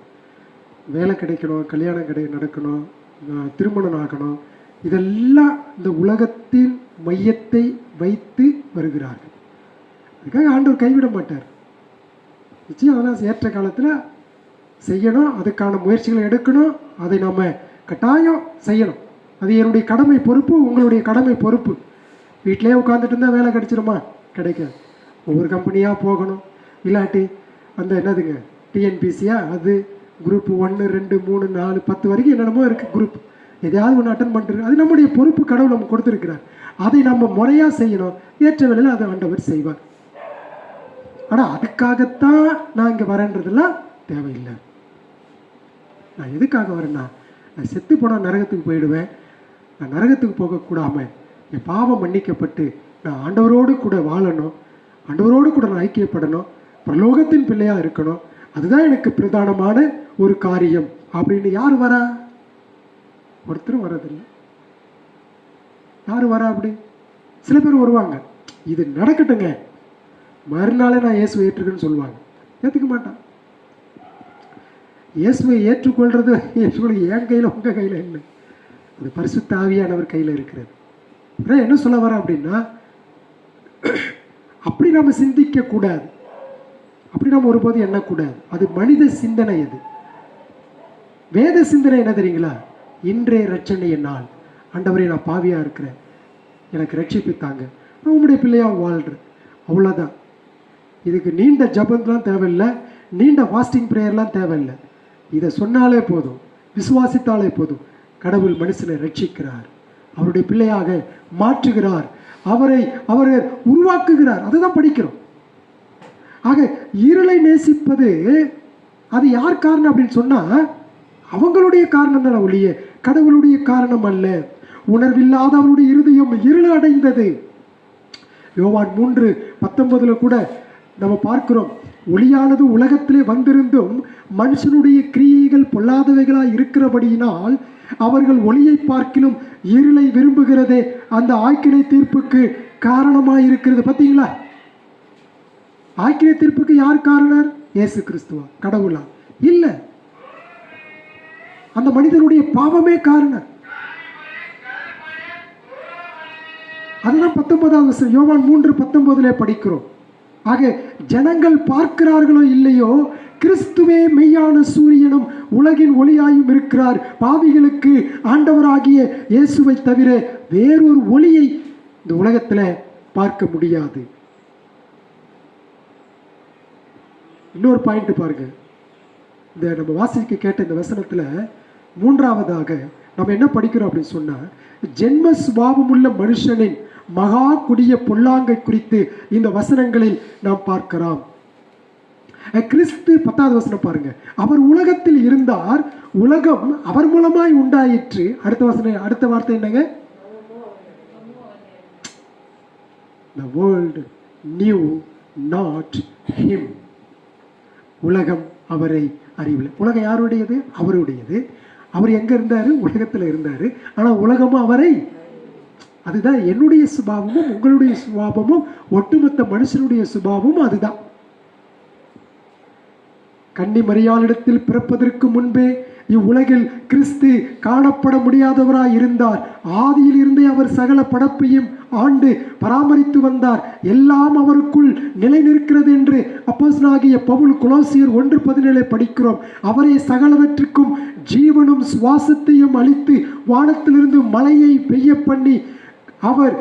வேலை கிடைக்கணும், கல்யாணம் நடக்கணும், திருமணம் ஆகணும், இதெல்லாம் இந்த உலகத்தின் மையத்தை வைத்து வருகிறார்கள். அதுக்காக ஆண்டவர் கைவிட மாட்டார். நிச்சயம் அதெல்லாம் ஏற்ற காலத்தில் செய்யணும், அதுக்கான முயற்சிகளை எடுக்கணும், அதை நம்ம கட்டாயம் செய்யணும். அது என்னுடைய கடமை பொறுப்பு, உங்களுடைய கடமை பொறுப்பு. வீட்டிலே உட்காந்துட்டு இருந்தால் வேலை கிடைச்சிருமா? கிடைக்காது. ஒவ்வொரு கம்பெனியாக போகணும். இல்லாட்டி அந்த என்னதுங்க டிஎன்பிசியா, அது குரூப் 1 2 3 4 10 வரைக்கும் என்னென்னமோ இருக்குது குரூப், எதையாவது ஒன்று அட்டன் பண்ணுறது. அது நம்முடைய பொறுப்பு, கடவுள் நம்ம கொடுத்துருக்கிறார். அதை நம்ம முறையாக செய்யணும். ஏற்ற வேளையில் அதை ஆண்டவர் செய்வார். ஆனால் அதுக்காகத்தான் நான் இங்கே வரேன்றதெல்லாம் தேவையில்லை. நான் எதுக்காக வரேன்னா, நான் செத்து போனால் நரகத்துக்கு போயிடுவேன். நான் நரகத்துக்கு போகக்கூடாமல் என் பாவம் மன்னிக்கப்பட்டு நான் ஆண்டவரோடு கூட வாழணும், ஆண்டவரோடு கூட நான் ஐக்கியப்படணும், பரலோகத்தின் பிள்ளையாக இருக்கணும். அதுதான் எனக்கு பிரதானமான ஒரு காரியம் அப்படின்னு. யார் வரா? ஒருத்தரும் வரதில்லை. யார் வரா அப்படி? சில பேர் வருவாங்க, இது நடக்கட்டுங்க, மறுநாளே நான் இயேசுவை ஏற்றுக்கன்னு சொல்லுவாங்க. ஏற்றுக்க மாட்டான். இயேசுவை ஏற்றுக்கொள்றது என் கையில் உங்கள் கையில் இல்லை, அது பரிசுத்த ஆவியானவர் கையில் இருக்கிறது. என்ன சொல்ல வர அப்படின்னா, அப்படி நம்ம சிந்திக்க கூடாது, அப்படி நம்ம ஒருபோது எண்ணக்கூடாது. அது மனித சிந்தனை. அது வேத சிந்தனை என்ன தெரியுங்களா? இன்றைய ரட்சணை நாள், ஆண்டவரே நான் பாவியாக இருக்கிறேன், எனக்கு ரட்சிப்பித்தாங்க, நான் உங்களுடைய பிள்ளையாக வாழ்கிறேன், அவ்வளோதான். இதுக்கு நீண்ட ஜபம்லாம் தேவையில்லை, நீண்ட ஃபாஸ்டிங் ப்ரேயர்லாம் தேவையில்லை. இதை சொன்னாலே போதும், விசுவாசித்தாலே போதும், கடவுள் மனுஷனை ரட்சிக்கிறார், அவருடைய பிள்ளையாக மாற்றுகிறார், அவரை உருவாக்குகிறார். அதுதான் படிக்கிறோம். ஆக இருளை நேசிப்பது அது யார் காரணம் அப்படின்னு சொன்னால் அவங்களுடைய காரணம் தானே ஒழிய கடவுளுடைய காரணம் அல்ல. உணர்வில்லாத அவருடைய இருதயம் இருள் அடைந்தது. யோவான் 3:19 கூட நம்ம பார்க்கிறோம், ஒளியானது உலகத்திலே வந்திருந்தும் மனுஷனுடைய கிரியைகள் பொல்லாதவைகளாய் இருக்கிறபடியினால் அவர்கள் ஒளியை பார்க்கிலும் இருளை விரும்புகிறதே அந்த ஆக்கினை தீர்ப்புக்கு காரணமாய் இருக்கிறது. பார்த்தீங்களா? ஆக்கினை தீர்ப்புக்கு யார் காரணம்? இயேசு கிறிஸ்துவா? கடவுளா? இல்லை, அந்த மனிதனுடைய பாவமே காரணம். அதுதான் 19வது வசனம் யோவான் 3:19 படிக்கிறோம். ஆக ஜனங்கள் பார்க்கிறார்களோ இல்லையோ, கிறிஸ்துவே மெய்யான சூரியனும் உலகின் ஒளியாயும் இருக்கிறார். பாவிகளுக்கு ஆண்டவராகிய இயேசுவை தவிர வேறொரு ஒளியை இந்த உலகத்தில் பார்க்க முடியாது. இன்னொரு பாயிண்ட் பாருங்க, இந்த நம்ம வாசிக்க கேட்ட இந்த வசனத்தில் 3ஆவதாக நம்ம என்ன படிக்கிறோம் அப்படின்னு சொன்னா, ஜென்ம சுபாவமுள்ள மனுஷனின் மகா கொடிய பொல்லாங்கை குறித்து இந்த வசனங்களில் நாம் பார்க்கிறோம். கிறிஸ்து 10வது வசனம் பாருங்க, அவர் உலகத்தில் இருந்தார், உலகம் அவர் மூலமாய் உண்டாயிற்று. அடுத்த வார்த்தை என்னங்க? The world knew not him. உலகம் அவரை அறியவில்லை. உலகம் யாருடையது? அவருடையது. அவர் எங்க இருந்தாரு? உலகத்தில் இருந்தாரு. ஆனா உலகமும் அவரை, அதுதான் என்னுடைய சுபாவமும் உங்களுடைய சுபாவமும் ஒட்டுமொத்த மனுஷனுடைய சுபாவமும் அதுதான். கன்னி மரியாளிடத்தில் பிறப்பதற்கு முன்பே இவ்வுலகில் கிறிஸ்து காணப்பட முடியாதவராய் இருந்தார். ஆதியில் இருந்தே அவர் சகல படைப்பையும் ஆண்டு பராமரித்து வந்தார். எல்லாம் அவருக்குள் நிலை நிற்கிறது என்று அப்போஸ்தலனாகிய பவுல் கொலோசியர் 1:17 படிக்கிறோம். அவரே சகலவற்றுக்கும் ஜீவனும் சுவாசத்தையும் அளித்து வானத்திலிருந்து மழையை பெய்ய பண்ணி அவர்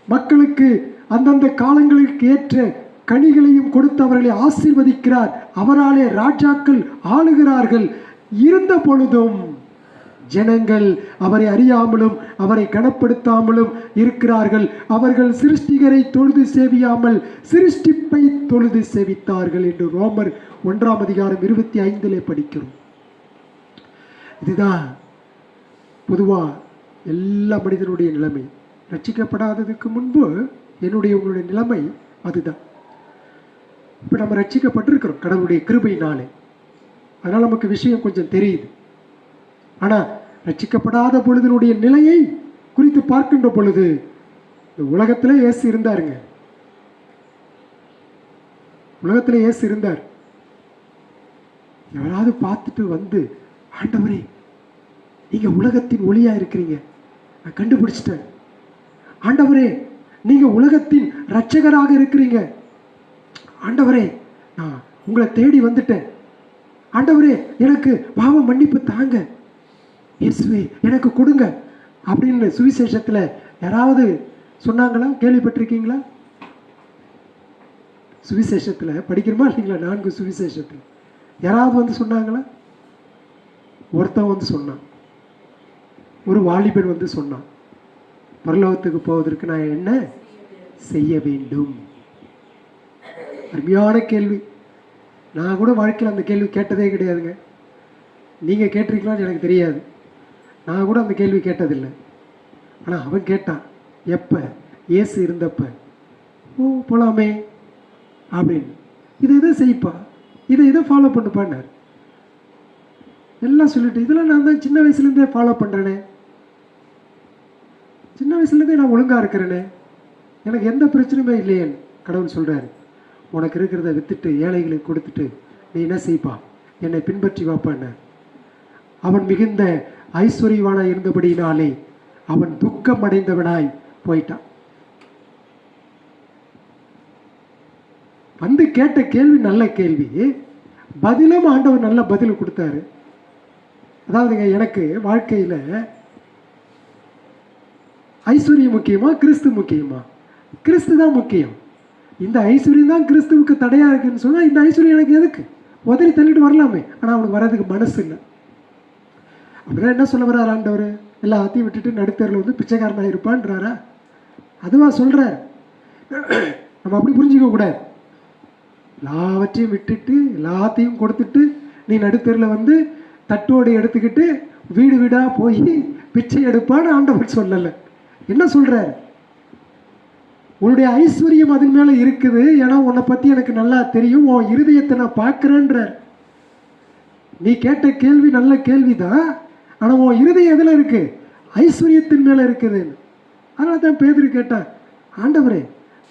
மக்களுக்கு அந்தந்த காலங்களுக்கு ஏற்ற கனிகளையும் கொடுத்து அவர்களை ஆசீர்வதிக்கிறார். அவராலே ராஜாக்கள் ஆளுகிறார்கள். இருந்த பொழுதும் ஜனங்கள் அவரை அறியாமலும் அவரை கனப்படுத்தாமலும் இருக்கிறார்கள். அவர்கள் சிருஷ்டிகரை தொழுது சேவியாமல் சிருஷ்டிப்பை தொழுது சேவித்தார்கள் என்று ரோமர் 1:25 படிக்கிறோம். இதுதான் பொதுவா எல்லா மனிதனுடைய நிலைமை. ரட்சிக்கப்படாததுக்கு முன்பு என்னுடைய உங்களுடைய நிலைமை அதுதான். இப்போ நம்ம ரட்சிக்கப்பட்டிருக்கிறோம் கடவுளுடைய கிருபையினாலே, அதனால் நமக்கு விஷயம் கொஞ்சம் தெரியுது. ஆனால் ரட்சிக்கப்படாத பொழுதனுடைய நிலையை குறித்து பார்க்கின்ற பொழுது, இந்த உலகத்தில் இயேசு இருந்தாருங்க, உலகத்தில் இயேசு இருந்தார். யாராவது பார்த்துட்டு வந்து, ஆண்டவரே நீங்க உலகத்தின் ஒளியா இருக்கிறீங்க, நான் கண்டுபிடிச்சிட்டேன். ஆண்டவரே நீங்க உலகத்தின் இரட்சகராக இருக்கிறீங்க. ஆண்டவரே நான் உங்களை தேடி வந்துட்டேன். ஆண்டவரே எனக்கு பாவ மன்னிப்பு தாங்க, இயேசுவே எனக்கு கொடுங்க அப்படின்னு சுவிசேஷத்தில் யாராவது சொன்னாங்களா? கேள்விப்பட்டிருக்கீங்களா? சுவிசேஷத்தில் படிக்கிறோமா இல்லைங்களா? 4 சுவிசேஷத்தில் யாராவது வந்து சொன்னாங்களா? ஒருத்தன் வந்து சொன்னான், ஒரு வாலிபன் வந்து சொன்னான், பரலோகத்துக்கு போவதற்கு நான் என்ன செய்ய வேண்டும்? அருமையான கேள்வி. நான் கூட வாழ்க்கையில் அந்த கேள்வி கேட்டதே கிடையாதுங்க. நீங்கள் கேட்டிருக்கலான்னு எனக்கு தெரியாது. நான் கூட அந்த கேள்வி கேட்டதில்லை. ஆனால் அவன் கேட்டான். எப்போ? இயேசு இருந்தப்ப. ஓ போகலாமே அப்படின்னு. இதை எதை செய்ப்பா, இதை ஃபாலோ பண்ணுப்பான்னார். எல்லாம் சொல்லிட்டு, இதெல்லாம் நான் தான் சின்ன வயசுலேருந்தே ஃபாலோ பண்ணுறேனே, சின்ன வயசுலேருந்தே நான் ஒழுங்காக இருக்கிறேனே, எனக்கு எந்த பிரச்சனையுமே இல்லையேன்னு கடவுள் சொல்கிறாரு. உனக்கு இருக்கிறத விற்றுட்டு ஏழைகளுக்கு கொடுத்துட்டு நீ என்ன செய்ப்பா, என்னை பின்பற்றி வாப்பான்னு. அவன் மிகுந்த ஐஸ்வர்யவானாய் இருந்தபடியினாலே அவன் துக்கம் அடைந்தவனாய் போயிட்டான். வந்து கேட்ட கேள்வி நல்ல கேள்வி, பதிலும் ஆண்டவர் நல்ல பதில் கொடுத்தாரு. அதாவதுங்க, எனக்கு வாழ்க்கையில் ஐஸ்வர்யம் முக்கியமா கிறிஸ்து முக்கியமா? கிறிஸ்து தான் முக்கியம். இந்த ஐஸ்வர்யம் தான் கிறிஸ்துவுக்கு தடையாக இருக்குன்னு சொன்னால் இந்த ஐஸ்வர்யம் எனக்கு எதுக்கு? உதறி தள்ளிட்டு வரலாமே. ஆனால் அவனுக்கு வர்றதுக்கு மனசு இல்லை. அப்படின்னா என்ன சொல்ல வர்றாரு ஆண்டவர்? எல்லாத்தையும் விட்டுட்டு நடுத்தரில் வந்து பிச்சைக்காரனாக இருப்பான்றாரா? அதுவா சொல்கிறார்? நம்ம அப்படி புரிஞ்சிக்க கூடாது. எல்லாவற்றையும் விட்டுட்டு எல்லாத்தையும் கொடுத்துட்டு நீ நடுத்தரில் வந்து தட்டோடு எடுத்துக்கிட்டு வீடு வீடாக போய் பிச்சை எடுப்பான்னு ஆண்டவர் சொல்லலை. என்ன சொல்கிறார்? உன்னுடைய ஐஸ்வர்யம் அதன் மேலே இருக்குது, ஏன்னா உன்னை பற்றி எனக்கு நல்லா தெரியும், உன் இருதயத்தை நான் பார்க்குறேன்றார். நீ கேட்ட கேள்வி நல்ல கேள்வி தான், ஆனால் உன் இருதயம் எதில் இருக்குது? ஐஸ்வர்யத்தின் மேலே இருக்குது. அதனால தான் பேதுரு கேட்டான், ஆண்டவரே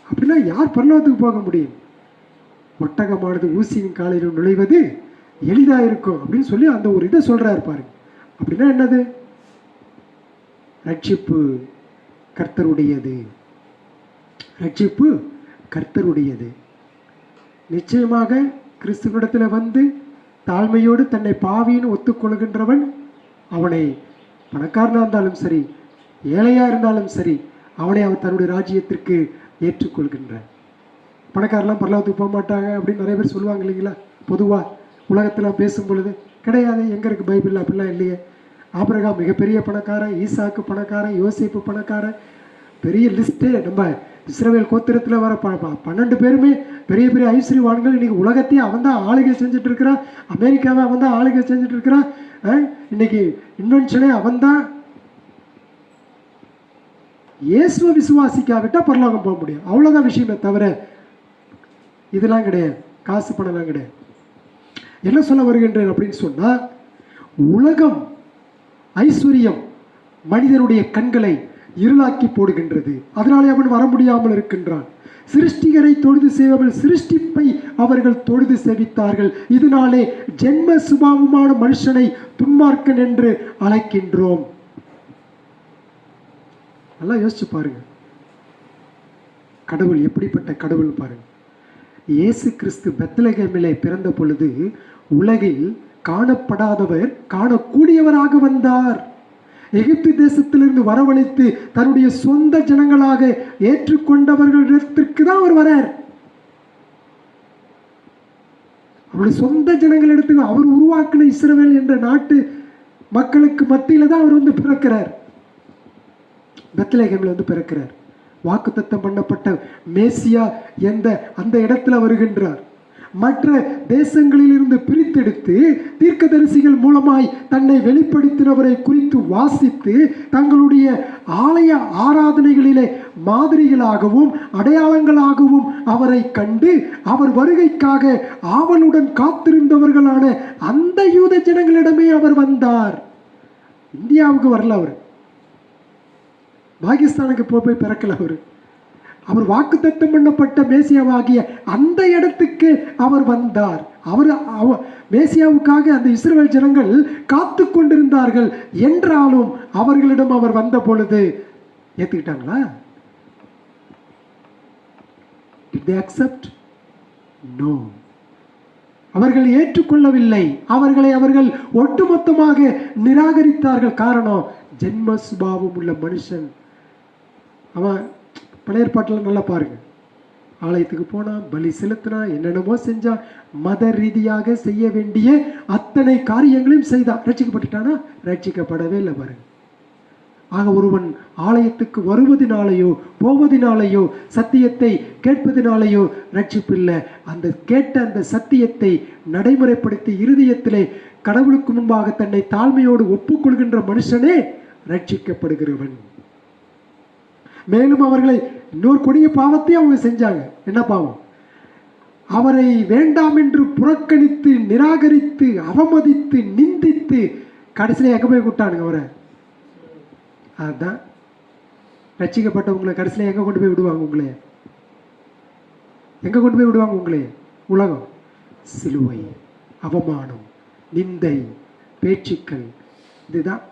அப்படின்னா யார் பரலோகத்துக்கு போக முடியும்? ஒட்டகமானது ஊசியின் காலையில் நுழைவது எளிதாக இருக்கும் அப்படின்னு சொல்லி அந்த ஒரு இதை சொல்கிறாரு பாருங்க. அப்படின்னா என்னது? ரட்சிப்பு கர்த்தருடையது, ரட்சிப்பு கர்த்தருடையது. நிச்சயமாக கிறிஸ்துவனிடத்தில் வந்து தாழ்மையோடு தன்னை பாவின்னு ஒத்துக்கொள்கின்றவன், அவனை பணக்காரனாக இருந்தாலும் சரி ஏழையாக இருந்தாலும் சரி, அவனை அவன் தன்னுடைய ராஜ்யத்திற்கு ஏற்றுக்கொள்கின்றான். பணக்காரெல்லாம் பரலோகத்துக்கு போக மாட்டாங்க அப்படின்னு நிறைய பேர் சொல்லுவாங்க இல்லைங்களா? பொதுவாக உலகத்தில் பேசும் பொழுது கிடையாது, எங்கே இருக்குது பைபிள்? அப்படிலாம் இல்லையே. ஆபிரகாம் மிகப்பெரிய பணக்காரன், ஈசாக்கு பணக்காரன், யோசேப்பு பணக்காரன், பெரிய லிஸ்ட்டே. நம்ம இஸ்ரவேல் கோத்திரத்தில் வர 12 பேருமே பெரிய பெரிய ஐஸ்வர்யவான்கள். இன்றைக்கி உலகத்தையே அவன் தான் ஆளுகை செஞ்சுட்டு இருக்கிறான், அமெரிக்காவை அவன் தான் ஆளுகை செஞ்சுட்டு இருக்கிறான், இன்னைக்கு இன்வென்ஷனே அவன் தான். இயேசுவை விசுவாசிக்காவிட்டால் பரலோகம் போக முடியும், அவ்வளோதான் விஷயமே தவிர இதெல்லாம் கிடையாது, காசு பணம்லாம் கிடையாது. என்ன சொல்ல வருகின்றேன் அப்படின்னு சொன்னால், உலகம் ஐஸ்வர்யம் மனிதனுடைய கண்களை இருளாக்கி போடுகின்றது, அதனாலே அவன் வர முடியாமல் இருக்கின்றான். சிருஷ்டிகரை தொழுது செய்வர்கள் சிருஷ்டிப்பை அவர்கள் தொழுது செவித்தார்கள், இதனாலே ஜென்ம சுபாவமான மனுஷனை துன்மார்க்கன் என்று அழைக்கின்றோம். நல்லா யோசிச்சு பாருங்க, கடவுள் எப்படிப்பட்ட கடவுள் பாருங்க. இயேசு கிறிஸ்து பெத்லகேமிலே பிறந்த பொழுது உலகில் காணப்படாதவர் காணக்கூடியவராக வந்தார். எகிப்து தேசத்திலிருந்து வரவழைத்து தன்னுடைய சொந்த ஜனங்களாக ஏற்றுக்கொண்டவர்களிடத்திற்கு தான் அவர் வரார். அவருடைய சொந்த ஜனங்களிடத்துக்கு, அவர் உருவாக்கின இஸ்ரவேல் என்ற நாட்டு மக்களுக்கு மத்தியில தான் அவர் வந்து பிறக்கிறார். பெத்லகேமில் வந்து பிறக்கிறார். வாக்குத்தத்தம் பண்ணப்பட்ட மேசியா அந்த இடத்துல வருகின்றார். மற்ற தேசங்களில் இருந்து பிரித்தெடுத்து தீர்க்கதரிசிகள் மூலமாய் தன்னை வெளிப்படுத்தினவரை குறித்து வாசித்து தங்களுடைய ஆலய ஆராதனைகளிலே மாதிரிகளாகவும் அடையாளங்களாகவும் அவரை கண்டு அவர் வருகைக்காக ஆவலுடன் காத்திருந்தவர்களான அந்த யூத ஜனங்களிடமே அவர் வந்தார். இந்தியாவுக்கு வரல, அவர் பாகிஸ்தானுக்கு போய் பிறக்கல. அவர் வாக்குத்தத்தம் பண்ணப்பட்ட மேசியாவாகிய அந்த இடத்துக்கு அவர் வந்தார். மேசியாவுக்காக அந்த இஸ்ரவேல் ஜனங்கள் காத்து கொண்டிருந்தார்கள். என்றாலும் அவர்களிடம் அவர் வந்த பொழுது ஏத்துக்கிட்டாங்களா? Did they accept? No. அவர்கள் ஏற்றுக்கொள்ளவில்லை. அவர்கள் ஒட்டுமொத்தமாக நிராகரித்தார்கள். காரணம், ஜென்ம சுபாவம் உள்ள மனுஷன். அவன் பழைய ஏற்பாட்டில் நல்லா பாருங்க, ஆலயத்துக்கு போனா, பலி செலுத்தினா, என்னென்னமோ செஞ்சா, மத ரீதியாக செய்ய வேண்டிய அத்தனை காரியங்களையும் செய்தான். ரட்சிக்கப்பட்டுட்டானா? ரட்சிக்கப்படவே இல்லை பாருங்க. ஆக ஒருவன் ஆலயத்துக்கு வருவதனாலேயோ போவதனாலேயோ சத்தியத்தை கேட்பதனாலேயோ ரட்சிப்பு இல்லை. அந்த கேட்ட அந்த சத்தியத்தை நடைமுறைப்படுத்தி இருதயத்திலே கடவுளுக்கு முன்பாக தன்னை தாழ்மையோடு ஒப்புக்கொள்கின்ற மனுஷனே ரட்சிக்கப்படுகிறவன். மேலும் அவர்களை இன்னொரு கொடிய பாவத்தை அவங்க செஞ்சாங்க. என்ன பாவம்? அவரை வேண்டாம் என்று புறக்கணித்து நிராகரித்து அவமதித்து நிந்தித்து கடைசியில் எங்க போய் விட்டானுங்க அவரை. அதுதான் ரட்சிக்கப்பட்டவங்களை கடைசியில் எங்க கொண்டு போய் விடுவாங்க? உங்களே எங்க கொண்டு போய் விடுவாங்க? உங்களே உலகம். சிலுவை, அவமானம், நிந்தை, பேச்சுக்கள். இதுதான்.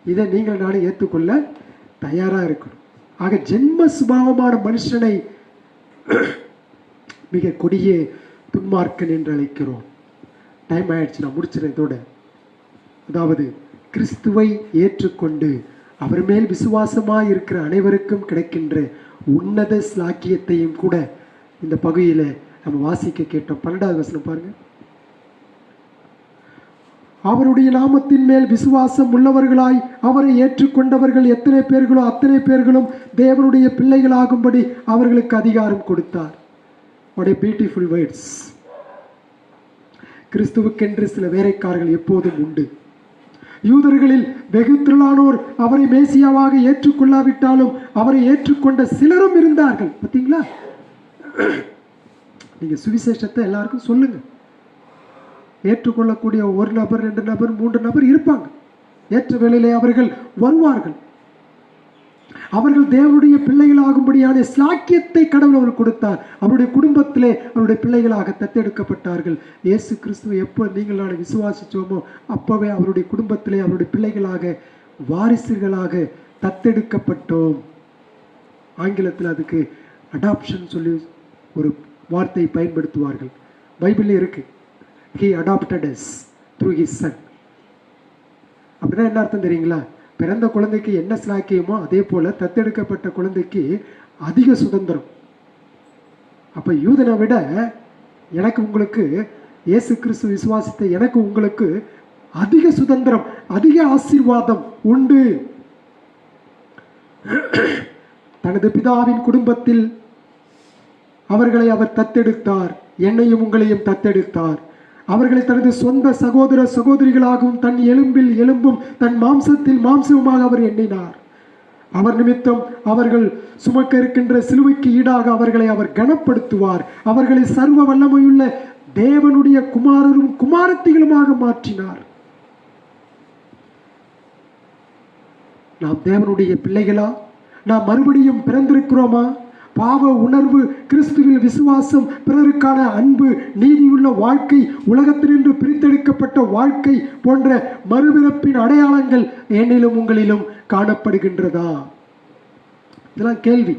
இதை நீங்கள் நானும் ஏற்றுக்கொள்ள தயாராக இருக்கணும். ஆக ஜென்ம சுபாவமான மனுஷனை மிக கொடிய துன்மார்க்கன் என்று அழைக்கிறோம். டைம் ஆயிடுச்சு, நான் முடிச்சிடறேன் இதோட. அதாவது கிறிஸ்துவை ஏற்றுக்கொண்டு அவர் மேல் விசுவாசமாக இருக்கிற அனைவருக்கும் கிடைக்கின்ற உன்னத ஸ்லாக்கியத்தையும் கூட இந்த பகுதியில் நம்ம வாசிக்க கேட்டோம். 12வது வசனம் பாருங்க. அவருடைய நாமத்தின் மேல் விசுவாசம் உள்ளவர்களாய் அவரை ஏற்றுக்கொண்டவர்கள் எத்தனை பேர்களோ அத்தனை பேர்களும் தேவனுடைய பிள்ளைகளாகும்படி அவர்களுக்கு அதிகாரம் கொடுத்தார். What a beautiful words. கிறிஸ்துவுக்கென்று சில வேலைக்காரர்கள் எப்போதும் உண்டு. யூதர்களில் வெகு திரளானோர் அவரை மேசியாவாக ஏற்றுக்கொள்ளாவிட்டாலும் அவரை ஏற்றுக்கொண்ட சிலரும் இருந்தார்கள். பார்த்தீங்களா? நீங்க சுவிசேஷத்தை எல்லாருக்கும் சொல்லுங்க. ஏற்றுக்கொள்ளக்கூடிய ஒரு நபர், 2 நபர், 3 நபர் இருப்பாங்க. ஏற்ற வேளையிலே அவர்கள் வருவார்கள். அவர்கள் தேவனுடைய பிள்ளைகளாகும்படியான ஸ்லாக்கியத்தை கடவுள் அவர் கொடுத்தார். அவருடைய குடும்பத்திலே அவருடைய பிள்ளைகளாக தத்தெடுக்கப்பட்டார்கள். இயேசு கிறிஸ்துவை எப்போ நீங்கள் நான் விசுவாசிச்சோமோ அப்பவே அவருடைய குடும்பத்திலே அவருடைய பிள்ளைகளாக, வாரிசுகளாக தத்தெடுக்கப்பட்டோம். ஆங்கிலத்தில் அதுக்கு அடாப்ஷன் சொல்லி ஒரு வார்த்தை பயன்படுத்துவார்கள். பைபிளில் இருக்கு. He adopted us through his son. அப்படின்னா என்ன அர்த்தம் தெரியுங்களா? பிறந்த குழந்தைக்கு என்ன ஸ்லாக்கியமோ அதே போல தத்தெடுக்கப்பட்ட குழந்தைக்கு அதிக சுதந்திரம். அப்ப யூதனை விட எனக்கு உங்களுக்கு, இயேசு கிறிஸ்து விசுவாசித்த எனக்கு உங்களுக்கு அதிக சுதந்திரம், அதிக ஆசீர்வாதம் உண்டு. தனது பிதாவின் குடும்பத்தில் அவர்களை அவர் தத்தெடுத்தார். என்னையும் உங்களையும் தத்தெடுத்தார். அவர்களை தனது சொந்த சகோதர சகோதரிகளாகவும் தன் எலும்பில் எலும்பும் தன் மாம்சத்தில் மாம்சமுமாக அவர் எண்ணினார். அவர் நிமித்தம் அவர்கள் சுமக்க இருக்கின்ற சிலுவைக்கு ஈடாக அவர்களை அவர் கனப்படுத்துவார். அவர்களை சர்வ வல்லமையுள்ள தேவனுடைய குமாரரும் குமாரத்திகளுமாக மாற்றினார். நாம் தேவனுடைய பிள்ளைகளா? நாம் மறுபடியும் பிறந்திருக்கிறோமா? பாவ உணர்வு, கிறிஸ்துவில் விசுவாசம், பிறருக்கான அன்பு, நீதியுள்ள வாழ்க்கை, உலகத்தினின்று பிரித்தெடுக்கப்பட்ட வாழ்க்கை போன்ற மறுபிறப்பின் அடையாளங்கள் என்னிலும் உங்களிலும் காணப்படுகின்றதா? இதெல்லாம் கேள்வி.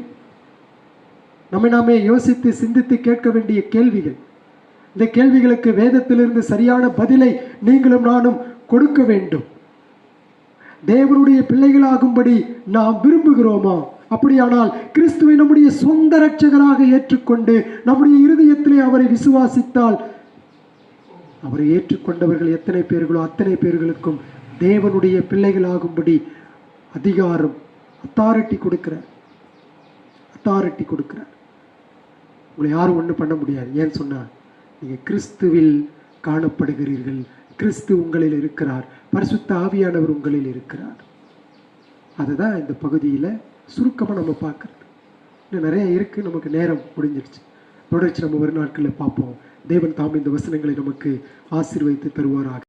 நம்மை நாமே யோசித்து சிந்தித்து கேட்க வேண்டிய கேள்விகள். இந்த கேள்விகளுக்கு வேதத்திலிருந்து சரியான பதிலை நீங்களும் நானும் கொடுக்க வேண்டும். தேவனுடைய பிள்ளைகளாகும்படி நாம் விரும்புகிறோமா? அப்படியானால் கிறிஸ்துவை நம்முடைய சொந்த இரட்சகராக ஏற்றுக்கொண்டு நம்முடைய இருதயத்திலே அவரை விசுவாசித்தால், அவரை ஏற்றுக்கொண்டவர்கள் எத்தனை பேர்களோ அத்தனை பேர்களுக்கும் தேவனுடைய பிள்ளைகளாகும்படி அதிகாரம், அத்தாரிட்டி கொடுக்கிறார். உங்களை யாரும் ஒன்றும் பண்ண முடியாது. ஏன்னு சொன்னா, நீங்க கிறிஸ்துவில் காணப்படுகிறீர்கள். கிறிஸ்து உங்களில் இருக்கிறார். பரிசுத்த ஆவியானவர் உங்களில் இருக்கிறார். அதுதான் இந்த பகுதியில் சுருக்கமாக நம்ம பார்க்குறது. இன்னும் நிறைய இருக்குது. நமக்கு நேரம் முடிஞ்சிடுச்சு. தொடர்ச்சி நம்ம வரும் நாட்களில் பார்ப்போம். தேவன் தாம் இந்த வசனங்களை நமக்கு ஆசீர்வதித்து தருவாராக.